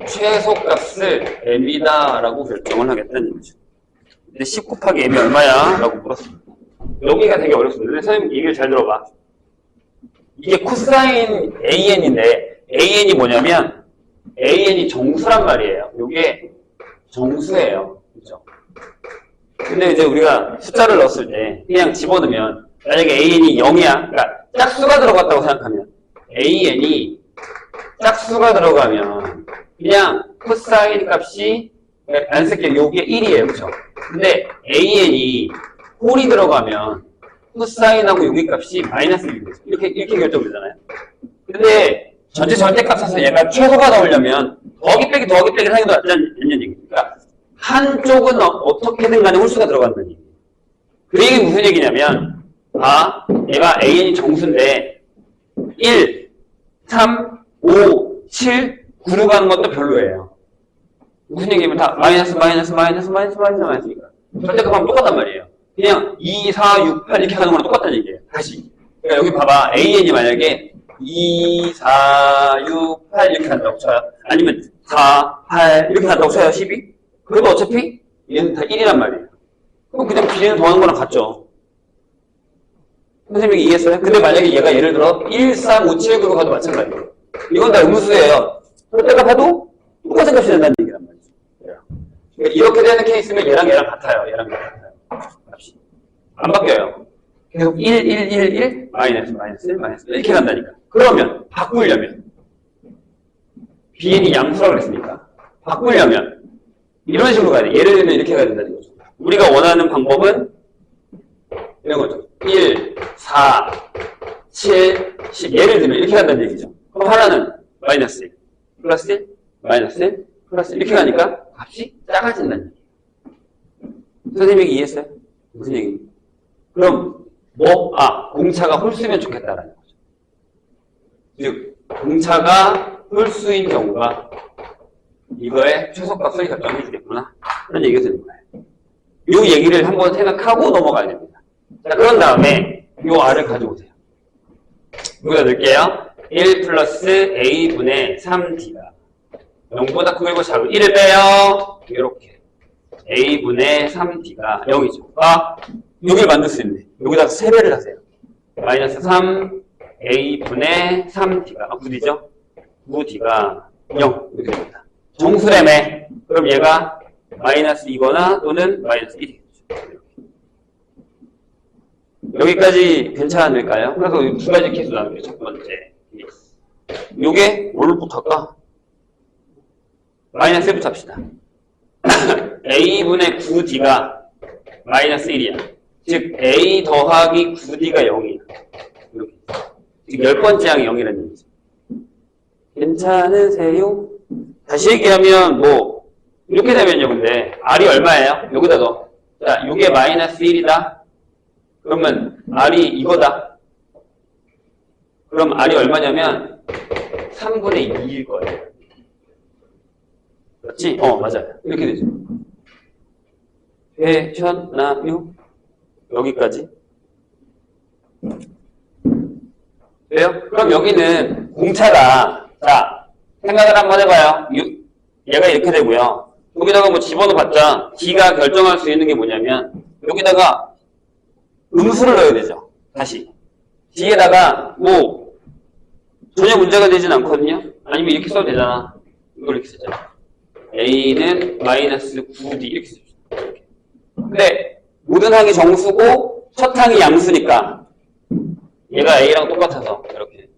최소값을 m이다 라고 결정을 하겠다는 얘기죠. 근데 10 곱하기 m이 얼마야? 라고 물었습니다. 여기가 되게 어렵습니다. 근데 선생님 얘기를 잘 들어봐. 이게 코사인 an인데 an이 뭐냐면 an이 정수란 말이에요. 이게 정수예요. 그죠? 근데 이제 우리가 숫자를 넣었을 때 그냥 집어넣으면 만약에 an이 0이야. 그러니까 짝수가 들어갔다고 생각하면 an이 짝수가 들어가면 그냥 코사인 값이 안 쓸게요. 요게 1이에요. 그쵸? 근데 an이 홀이 들어가면 코사인하고 여기 값이 마이너스 1이죠. 이렇게 결정되잖아요. 근데 전체 절대값 사서 얘가 최소가 나오려면 더하기 빼기 하는 게 낫지 않는 얘기니까 한쪽은 어떻게든 간에 홀수가 들어간다는 얘기예요. 그 얘기는 무슨 얘기냐면 얘가 an이 정수인데 1, 3, 5, 7, 9로 가는 것도 별로예요. 무슨 얘기냐면 다 마이너스니까 절대값하면 똑같단 말이에요. 그냥 2, 4, 6, 8 이렇게 가는 거랑 똑같다는 얘기예요. 다시. 그러니까 여기 봐봐. an이 만약에 2, 4, 6, 8 이렇게 간다고 쳐요. 아니면 4, 8 이렇게 간다고 쳐요. 12? 그래도 어차피 얘는 다 1이란 말이에요. 그럼 그냥 b는 더하는 거랑 같죠. 선생님이 이해했어요? 근데 만약에 얘가 예를 들어 1, 3, 5, 7, 9로 가도 마찬가지예요. 이건 다 음수예요. 절대값 해도 똑같은 값이 된다는 얘기란 말이죠. 그러니까 이렇게 되는 케이스면 얘랑 같아요. 값이. 안 바뀌어요. 계속 1, 1, 1, 1, 마이너스, 1, 마이너스 이렇게 간다니까. 그러면 바꾸려면 bn이 양수라고 그랬으니까 바꾸려면 이런 식으로 가야 돼. 예를 들면 이렇게 가야 된다는 거죠. 우리가 원하는 방법은 이런 거죠. 1, 4, 7, 10 예를 들면 이렇게 간다는 얘기죠. 그럼 하나는 마이너스 1. 플러스 1, 마이너스 1, 플러스 1 이렇게 가니까 값이 작아진다는 얘기예요. 선생님이 이해했어요? 무슨 얘기입니까? 그럼 공차가 홀수면 좋겠다라는 거죠. 즉 공차가 홀수인 경우가 이거의 최소값을 결정해 주겠구나 그런 얘기가 되는 거예요. 이 얘기를 한번 생각하고 넘어가야 됩니다. 자, 그런 다음에 이 R을 가져오세요. 여기다 넣을게요. 1 플러스 A분의 3D가 0보다 크고 작은 1을 빼요. 이렇게 A분의 3D가 0이죠. 여기를 만들 수 있네. 여기다가 3배를 하세요. 마이너스 3 A분의 3D가 9D죠? 9D가 0 이렇게 됩니다. 정수래매. 그럼 얘가 마이너스 2거나 또는 마이너스 1이겠죠. 여기까지 괜찮을까요? 그래서 두 가지 케이스 나왔어요. 첫 번째 요게 뭘부터 할까? 마이너스 1부터 합시다. A분의 9D가 마이너스 1이야. 즉 A 더하기 9D가 0이야. 이렇게. 즉 10번째 항이 0이라는 얘기죠. 괜찮으세요? 다시 얘기하면 이렇게 되면요. 근데 R이 얼마예요? 여기다 넣어. 자, 이게 마이너스 1이다. 그러면 R이 이거다. 그럼 R이 얼마냐면 3분의 2일 거예요. 그렇지? 맞아요. 이렇게 되죠. 되셨나요? 여기까지. 돼요? 그럼 여기는 공차가, 자, 생각을 한번 해봐요. 얘가 이렇게 되고요. 여기다가 집어넣어봤자 D가 결정할 수 있는 게 뭐냐면 여기다가 음수를 넣어야 되죠. 다시. D에다가 전혀 문제가 되진 않거든요. 아니면 이렇게 써도 되잖아. 이걸 이렇게 쓰잖아. A는 마이너스 9D 이렇게 씁시다. 근데 모든 항이 정수고 첫 항이 양수니까 얘가 A랑 똑같아서 이렇게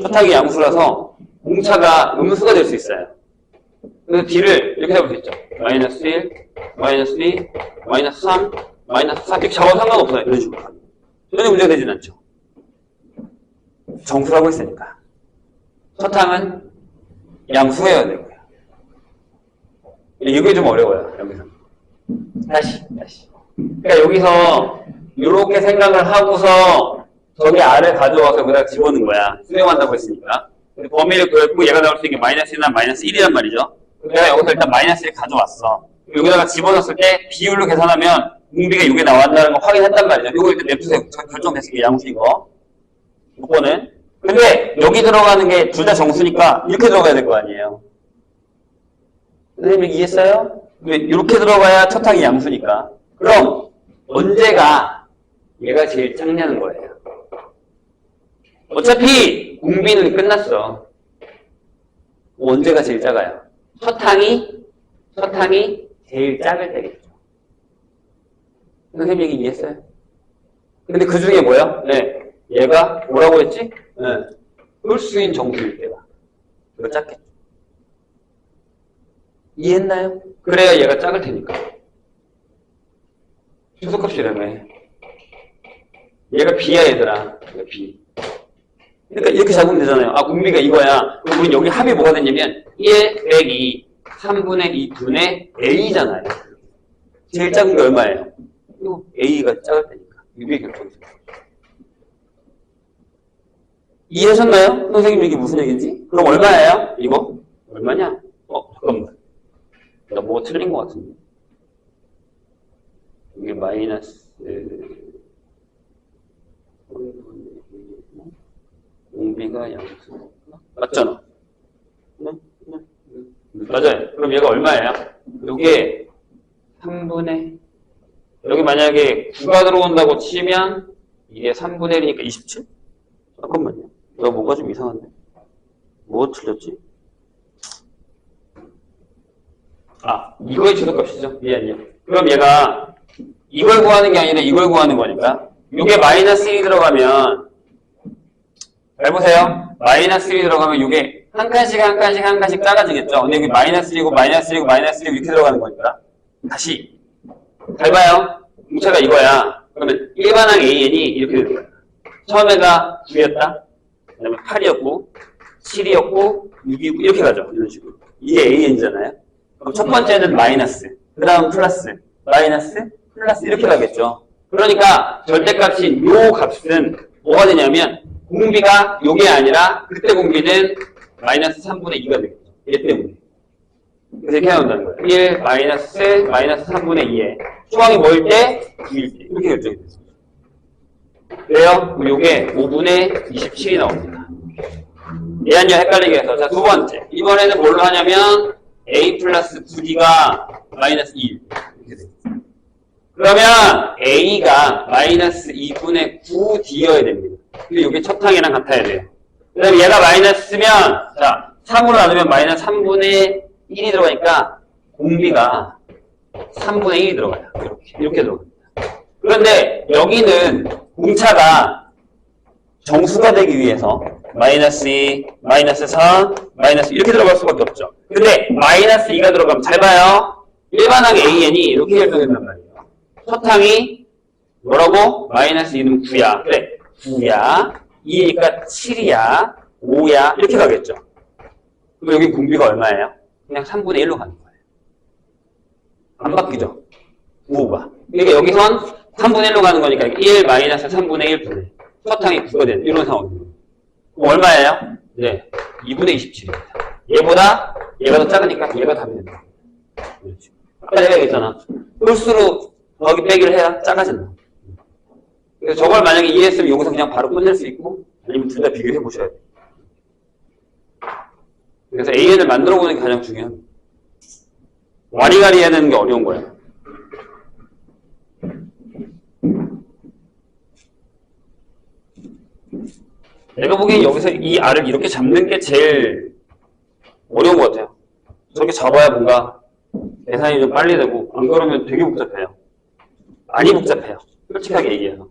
첫 항이 양수라서 공차가 음수가 될 수 있어요. 그래서 D를 이렇게 잡을 수 있죠. 마이너스 1, 마이너스 2, 마이너스 3, 마이너스 4 이렇게 잡아도 상관없어요. 이런 식으로. 전혀 문제가 되진 않죠. 정수라고 했으니까. 첫 항은 양수여야 되고요. 이게 좀 어려워요. 여기서. 다시. 그러니까 여기서 이렇게 생각을 하고서 저기 R을 가져와서 여기다 집어넣는 거야. 수렴한다고 했으니까. 범위를 그랬고 얘가 나올 수 있는 게 마이너스 1이나 마이너스 1이란 말이죠. 내가 여기서 일단 마이너스 1을 가져왔어. 여기다가 집어넣었을 때 비율로 계산하면 공비가 이게 나왔다는 거 확인했단 말이죠. 이거 일단 냅두세요. 결정됐으니까 양수인 거. 6번은. 근데 여기 들어가는 게 둘 다 정수니까 이렇게 들어가야 될 거 아니에요. 선생님 이해했어요? 이렇게 들어가야 첫 항이 양수니까. 그럼 언제가 얘가 제일 작냐는 거예요. 어차피 공비는 끝났어. 언제가 제일 작아요? 첫 항이 제일 작을 때겠죠. 선생님 얘기 이해했어요? 근데 그 중에 뭐야? 네. 얘가 뭐라고 했지? 네. 홀수인 정수일 때가. 이거 작겠죠. 이해했나요? 그래야 얘가 작을 테니까. 최소값이라며. 얘가 B야 얘들아. 얘가 B. 그러니까 이렇게 잡으면 되잖아요. 공비가 이거야. 그럼 우린 여기 합이 뭐가 되냐면 1 빼기 3분의 2 분의 A잖아요. 제일 작은 게 얼마예요? 이거 A가 작을 테니까. 유비의 결정이죠. 이해하셨나요? 선생님 이게 무슨 얘기인지? 그럼 얼마예요? 이거? 얼마냐? 잠깐만. 나 뭐가 틀린 것 같은데. 이게 마이너스 공비가 양수 맞잖아. 맞아요. 그럼 얘가 얼마예요? 이게 3분의 여기 만약에 9가 들어온다고 치면 이게 3분의 1이니까 27? 잠깐만요. 나 뭐가 좀 이상한데. 뭐 틀렸지? 이거의 최소값이죠. 미안해요. 그럼 얘가 이걸 구하는 게 아니라 이걸 구하는 거니까 이게 마이너스 1이 들어가면 잘 보세요. 마이너스 1이 들어가면 이게 한 칸씩 작아지겠죠. 근데 여기 마이너스 1이고 마이너스 1이고 마이너스 1이고 이렇게 들어가는 거니까 다시 잘 봐요. 공차가 이거야. 그러면 일반항 AN이 이렇게 되는 거야. 처음에가 9였다. 그 다음에 8이었고 7이었고 6이고 이렇게 가죠. 이런 식으로. 이게 AN이잖아요. 그럼 첫 번째는 마이너스, 그 다음 플러스, 마이너스, 플러스 이렇게 가겠죠. 그러니까 절대값인 요 값은 뭐가 되냐면 공비가 요게 아니라 그때 공비는 마이너스 3분의 2가 되겠죠. 얘 때문에. 그래서 이렇게 나온다는 거예요. 1 마이너스 3분의 2에 추방이 뭐일 때? 9일 때. 이렇게 결정이 됐어요. 그래요? 그럼 요게 5분의 27이 나옵니다. 얘한요 헷갈리게 해서. 자, 두 번째. 이번에는 뭘로 하냐면 a 플러스 9d가 마이너스 2. 이렇게 돼요. 그러면 a가 마이너스 2분의 9d여야 됩니다. 근데 이게 첫 항이랑 같아야 돼요. 그 다음에 얘가 마이너스면, 자, 3으로 나누면 마이너스 3분의 1이 들어가니까 공비가 3분의 1이 들어가요. 이렇게 들어갑니다. 그런데 여기는 공차가 정수가 되기 위해서 마이너스 2, 마이너스 4, 마이너스 이렇게 들어갈 수밖에 없죠. 근데 마이너스 2가 들어가면 잘 봐요. 일반항 AN이 이렇게 결정된단 말이에요. 첫 항이 뭐라고? 마이너스 2는 9야. 그래. 9야. 2니까 7이야. 5야. 이렇게 가겠죠. 그럼 여기 공비가 얼마예요? 그냥 3분의 1로 가는 거예요. 안 바뀌죠? 5가. 그러니까 여기선 3분의 1로 가는 거니까 1 마이너스 3분의 1 분의 첫 항이 9가 되는 이런 상황입니다. 그럼 얼마예요? 네. 2분의 27입니다. 얘보다 얘가 더 작으니까 얘가 답이 됩니다. 그렇지. 아까 내가 얘기했잖아. 홀수로 더하기 빼기를 해야 작아진다. 그래서 저걸 만약에 이해했으면 여기서 그냥 바로 끝낼 수 있고 아니면 둘 다 비교해 보셔야 돼요. 그래서 AN을 만들어 보는 게 가장 중요합니다. 와리가리 해야 되는 게 어려운 거예요. 내가 보기엔 여기서 이 R을 이렇게 잡는 게 제일 어려운 것 같아요. 저렇게 잡아야 뭔가 계산이 좀 빨리 되고 안 그러면 되게 복잡해요. 많이 복잡해요. 솔직하게 얘기해서.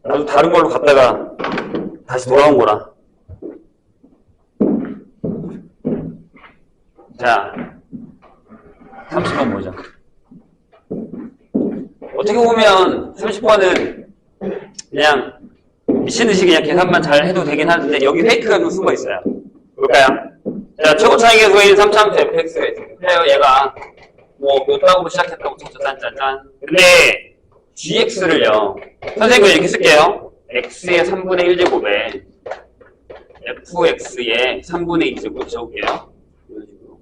나도 다른 걸로 갔다가 다시 돌아온 거라. 자, 30번 보자. 어떻게 보면 30번은 그냥 미친듯이 그냥 계산만 잘 해도 되긴 하는데 여기 페이크가 좀 숨어 있어요. 볼까요? 자, 최고 차이의 소인 3차함수 fx가 있어요. 그래요, 얘가 뭐 몇 단으로 시작했다고 쳤죠. 짠짠짠. 근데 gx를요. 선생님이 이렇게 쓸게요. x의 3분의 1제곱에 fx의 3분의 2제곱 적을게요. 이런 식으로.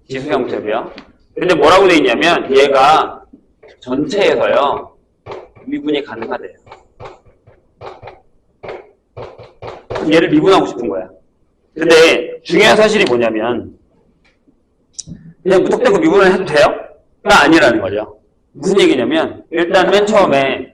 지수 형태고요. 근데 뭐라고 돼 있냐면 얘가 전체에서요. 미분이 가능하대요. 얘를 미분하고 싶은 거야. 근데 중요한 사실이 뭐냐면 그냥 무턱대고 미분을 해도 돼요? 가 아니라는 거죠. 무슨 얘기냐면 일단 맨 처음에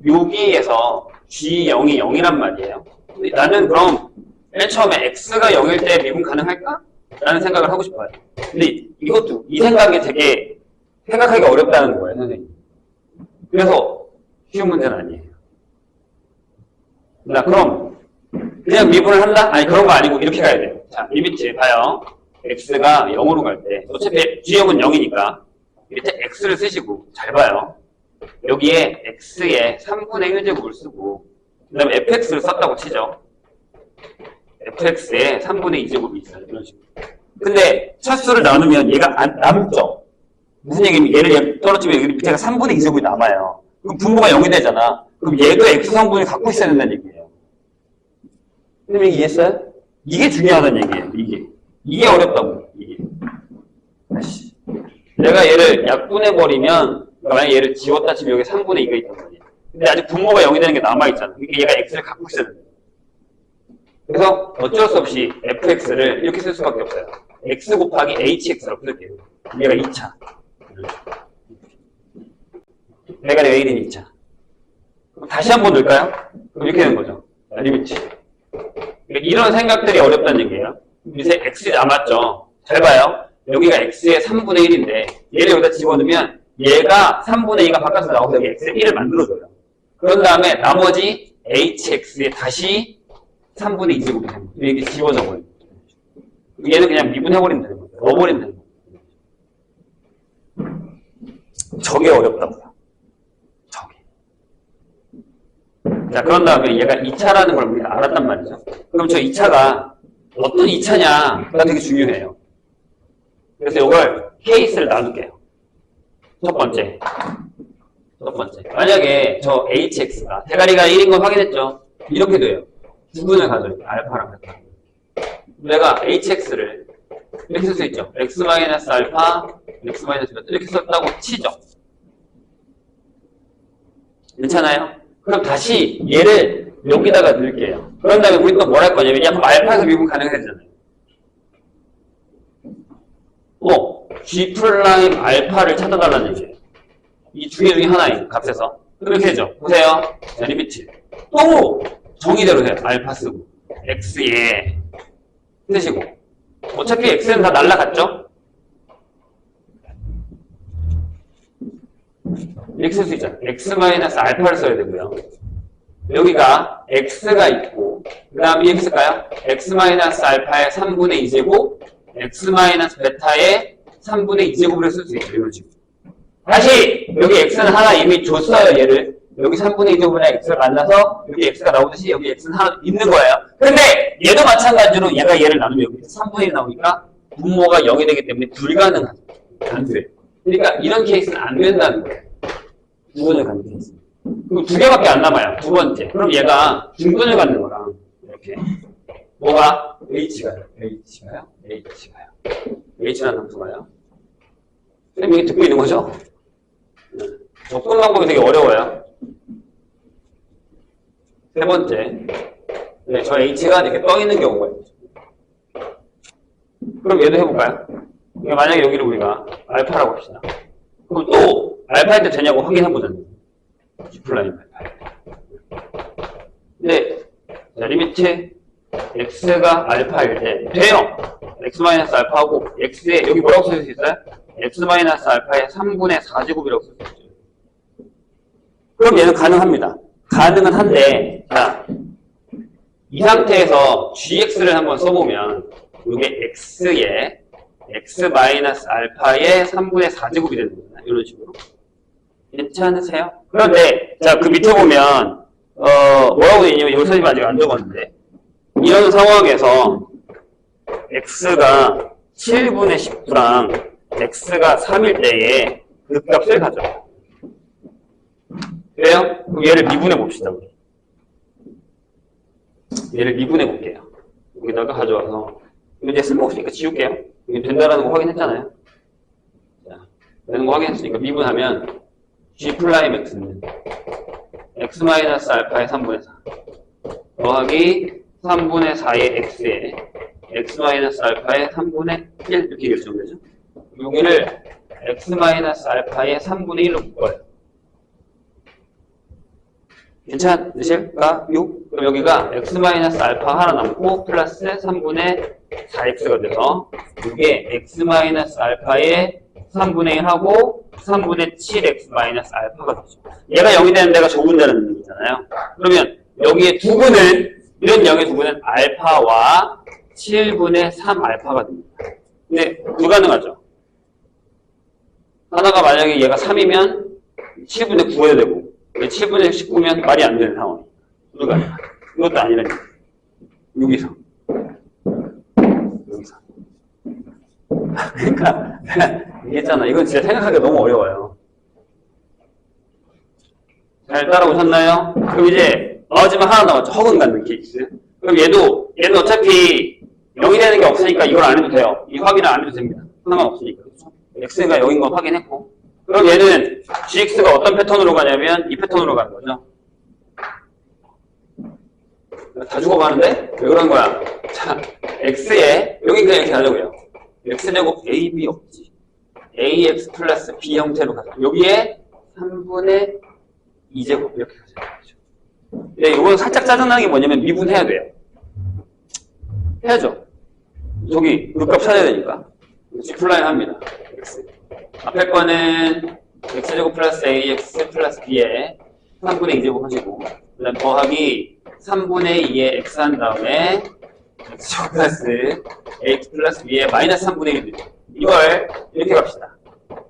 여기에서 G0이 0이란 말이에요. 근데 나는 그럼 맨 처음에 X가 0일 때 미분 가능할까? 라는 생각을 하고 싶어요. 근데 이것도 이 생각이 되게 생각하기가 어렵다는 거예요, 선생님. 그래서 쉬운 문제는 아니에요. 자, 그럼 그냥 미분을 한다? 아니 그런 거 아니고 이렇게 가야 돼요. 자, 리미트 봐요. x가 0으로 갈 때 어차피 G형은 0이니까 밑에 x를 쓰시고 잘 봐요. 여기에 x의 3분의 1제곱을 쓰고 그 다음에 fx를 썼다고 치죠. fx의 3분의 2제곱이 있어요. 이런 식으로. 근데 첫 수를 나누면 얘가 남죠. 무슨 얘기냐면 얘를 떨어뜨리면 여기 밑에가 3분의 2제곱이 남아요. 그럼 분모가 0이 되잖아. 그럼 얘도 x 성분을 갖고 있어야 된다는 얘기예요. 선생님 이해했어요? 이게 중요하다는 얘기예요. 이게 어렵다고. 이게. 아씨. 내가 얘를 약분해버리면 만약에 얘를 지웠다 치면 여기 3분의 2가 있단 말이야. 근데 아직 분모가 0이 되는 게 남아있잖아. 그러니까 얘가 x를 갖고 있어야 된다. 그래서 어쩔 수 없이 fx를 이렇게 쓸 수밖에 없어요. x 곱하기 hx라고 쓸게요. 얘가 2차. 내가 왜 1인 2차. 그럼 다시 한번 넣을까요? 그럼 이렇게 되는 거죠. 리미트. 이런 생각들이 어렵다는 얘기예요. 밑에 x이 남았죠. 잘 봐요. 여기가 x의 3분의 1인데 얘를 여기다 집어넣으면 얘가 3분의 2가 바깥으로 나와서 여기 x의 1을 만들어줘요. 그런 다음에 나머지 hx에 다시 3분의 2제곱이 됩니다. 이렇게 집어넣어버려요. 얘는 그냥 미분해버리면 되는 거예요. 넣어버리면 되는 거예요. 저게 어렵다고요. 저게. 자, 그런 다음에 얘가 2차라는 걸 우리가 알았단 말이죠. 그럼 저 2차가 어떤 2차냐가 되게 중요해요. 그래서 이걸 케이스를 놔둘게요. 첫 번째. 만약에 저 hx가 대가리가 1인 건 확인했죠? 이렇게 돼요. 구분을 가져요. 알파랑 베타. 내가 hx를 이렇게 쓸 수 있죠. x-알파, x-베타 이렇게 썼다고 치죠. 괜찮아요? 그럼 다시 얘를 여기다가 넣을게요. 그런 다음에 우리 또 뭘 할 거냐면 그럼 알파에서 미분 가능해지잖아요. G 프라임 알파를 찾아달라는 얘기예요. 이 두 개 중에 하나인 값에서. 이렇게 되죠. 보세요. 자, 리미트. 또 정의대로 해요. 알파 쓰고. x에 쓰시고. 어차피 x는 다 날라갔죠? 이렇게 쓸 수 있잖아요. x-알파를 써야 되고요. 여기가 x가 있고, 그 다음에 이렇게 쓸까요? x-알파의 3분의 2제곱, x-베타의 3분의 2제곱을 쓸 수 있죠. 이런 식으로. 다시! 여기 x는 하나 이미 줬어요, 얘를. 여기 3분의 2제곱이나 x를 만나서 여기 x가 나오듯이 여기 x는 하나 있는 거예요. 근데 얘도 마찬가지로 얘가 얘를 나누면 여기 3분의 1이 나오니까 분모가 0이 되기 때문에 불가능한 단수예요. 그러니까 이런 케이스는 안 된다는 거예요. 구분을 갖는 케이스. 그리고 두 개밖에 안 남아요. 두 번째. 그럼 얘가 중분을 갖는 거랑 이렇게 뭐가? h가요. h라는 함수가요. 선생님 이게 듣고 있는 거죠? 접근 방법이 되게 어려워요. 세 번째. 네, 저 h가 이렇게 떠 있는 경우가 있죠. 그럼 얘도 해볼까요? 그러니까 만약에 여기를 우리가 알파라고 합시다. 그럼 또 알파인데 되냐고 확인해보자는 G 플라임 알파. 네, 자, 리미트 x가 알파일 때 돼요. x-알파하고 x에 여기 뭐라고 쓸 수 있어요? x-알파의 3분의 4제곱이라고 쓸 수 있죠. 그럼 얘는 가능합니다. 가능은 한데, 자, 이 상태에서 gx를 한번 써보면 이게 x에 x-알파의 3분의 4제곱이 되는 거잖아요. 이런 식으로. 괜찮으세요? 그런데, 자, 그 밑에 보면, 뭐라고 되어 있냐면, 여기 선생님 아직 안 적었는데, 이런 상황에서, x가 7분의 19랑 x가 3일 때에 그 값을 가져요. 그래요? 그럼 얘를 미분해 봅시다, 우리. 얘를 미분해 볼게요. 여기다가 가져와서, 이거 이제 쓸모없으니까 지울게요. 이게 된다라는 거 확인했잖아요. 자, 되는 거 확인했으니까 미분하면 G 플라임 X는 x-알파의 3분의 4 더하기 3분의 4의 X에 x-알파의 3분의 1 이렇게 결정되죠. 여기를 x-알파의 3분의 1로 묶어요. 괜찮으실까요? 그럼 여기가 x-알파 하나 남고 플러스 3분의 4x가 돼서 이게 x-알파의 3분의 1하고 3분의 7x-알파가 되죠. 얘가 0이 되는 데가 좁은다는 얘기잖아요. 그러면 여기에 두분은 이런 0의 두분은 알파와 7분의 3알파가 됩니다. 근데 불가능하죠. 하나가 만약에 얘가 3이면 7분의 9가 되고 7분의 19면 말이 안 되는 상황. 불가능하죠. 이것도 아니라니까. 여기서. 그러니까 얘기했잖아. 이건 진짜 생각하기가 너무 어려워요. 잘 따라오셨나요? 그럼 이제 나오지만 하나 나왔죠. 허근 갖는 케이스. 그럼 얘는 어차피 0이 되는 게 없으니까 이걸 안 해도 돼요. 이 확인을 안 해도 됩니다. 하나만 없으니까. 그렇죠? x가 0인 거 확인했고. 그럼 얘는 gx가 어떤 패턴으로 가냐면 이 패턴으로 가는 거죠. 다 죽어가는데? 왜 그런 거야? 자, x에 여기 그냥 이렇게 하려고요. x제곱 ab 없지. ax 플러스 b 형태로 가자. 여기에 3분의 2제곱 이렇게 가자. 네, 이건 살짝 짜증나는 게 뭐냐면 미분해야 돼요. 해야죠. 저기 값 찾아야 되니까. G 플라임 합니다. x. 앞에 거는 x제곱 플러스 ax 플러스 b에 3분의 2제곱 하시고 그 다음 더하기 3분의 2에 x 한 다음에 x제곱 플러스 ax 플러스 b에 마이너스 3분의 1 되죠. 이걸 이렇게 갑시다.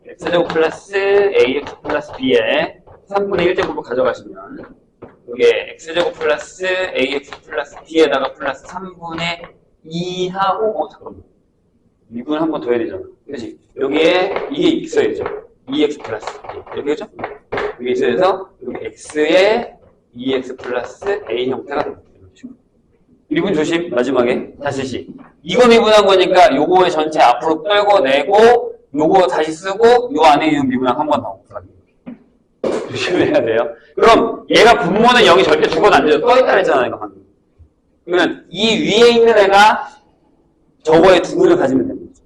x제곱 플러스 ax 플러스 b에 3분의 1제곱을 가져가시면 이게 x제곱 플러스 ax 플러스 b에다가 플러스 3분의 2 하고 잠깐만 미분 한 번 더 해야 되잖아. 그렇지? 여기에 이게 있어야죠. 2x 플러스 이렇게 되죠? 이게 있어서 여기 x에 2x 플러스 a 형태가 됩니다. 미분 조심. 마지막에 다시 시. 이거 미분한 거니까 요거의 전체 앞으로 끌고 내고 요거 다시 쓰고 요 안에 있는 미분항 한 번 더 곱하기. 조심해야 돼요. 그럼 얘가 분모는 0이 절대 죽어도 안 돼요. 떠있다 그랬잖아요. 이거 방금. 그러면 이 위에 있는 애가 저거의 두근을 가지면 됩니다.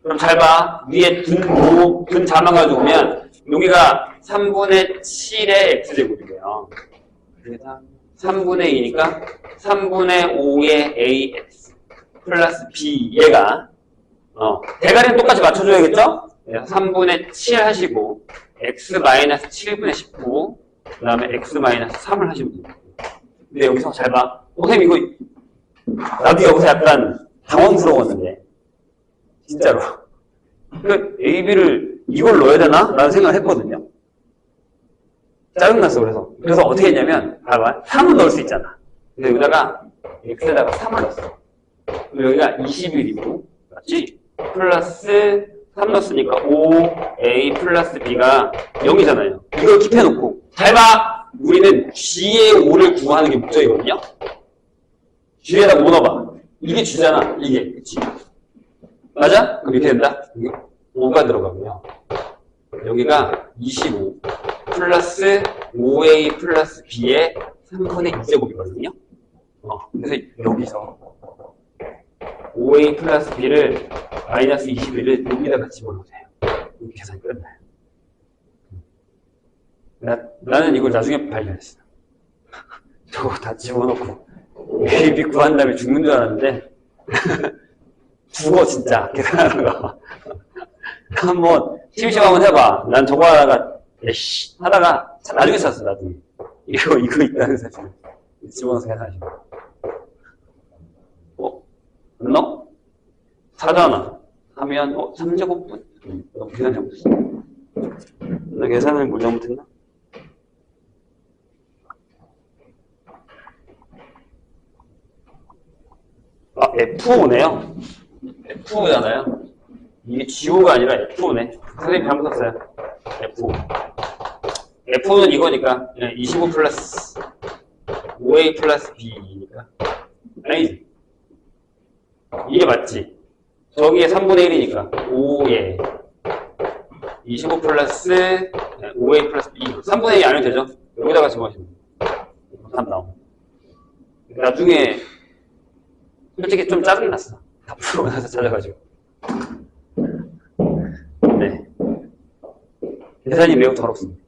그럼 잘 봐. 위에 둔 자만 가져오면 여기가 3분의 7의 x제곱이고요. 그래서 3분의 2니까 3분의 5의 ax 플러스 b 얘가 대가리는 똑같이 맞춰줘야겠죠? 3분의 7 하시고 x 마이너스 7분의 19 그 다음에 x 마이너스 3을 하시면 됩니다. 근데 여기서 잘 봐. 선생님 이거 나도 여기서 약간 당황스러웠는데 진짜로 그 AB를 이걸 넣어야 되나? 라는 생각을 했거든요. 짜증났어. 그래서 어떻게 했냐면 봐봐. 3은 넣을 수 있잖아. 근데 여기다가 x에다가 3을 넣었어. 그럼 여기가 21이고 맞지? 플러스 3 넣었으니까 5a 플러스 b가 0이잖아요. 이걸 킵해놓고 잘 봐! 우리는 g의 5를 구하는 게 목적이거든요. g에다 5 넣어봐. 이게 g잖아. 이게 그치? 맞아? 그럼 이렇게 된다. 5가 들어가고요. 여기가 25 플러스 5a 플러스 b의 3분의 2제곱이거든요. 그래서 여기서 5a 플러스 b를 마이너스 21을 여기다가 집어넣으세요. 이렇게 계산이 끝나요. 나는 이걸 나중에 발견했어. 저거 다 집어넣고 AB 구한 다음에 죽는 줄 알았는데 죽어 진짜 계산하는 거. 한번 심심 한번 해봐. 난 저거 하다가 에이씨 하다가 나중에 찾았어. 나중에 이거 있다는 사실 집어넣어서 계산하시고 안 넣어? 4잖아 하면 3제곱분? 너 계산 잘못했어. 나 계산을 뭘 잘못했나? F5네요. F5잖아요. 이게 G5가 아니라 F5네. 선생님 잘못 썼어요. F5. F5는 이거니까 25 플러스 5A 플러스 B니까 아니지. 이게 맞지. 저기에 3분의 1이니까 5에 25 플러스 5A 플러스 B 3분의 1이 아니면 되죠. 여기다가 집어넣으시면 답 나오고. 나중에 솔직히 좀 짜증났어. 다 풀고 나서 찾아가지고. 네. 계산이 매우 더럽습니다.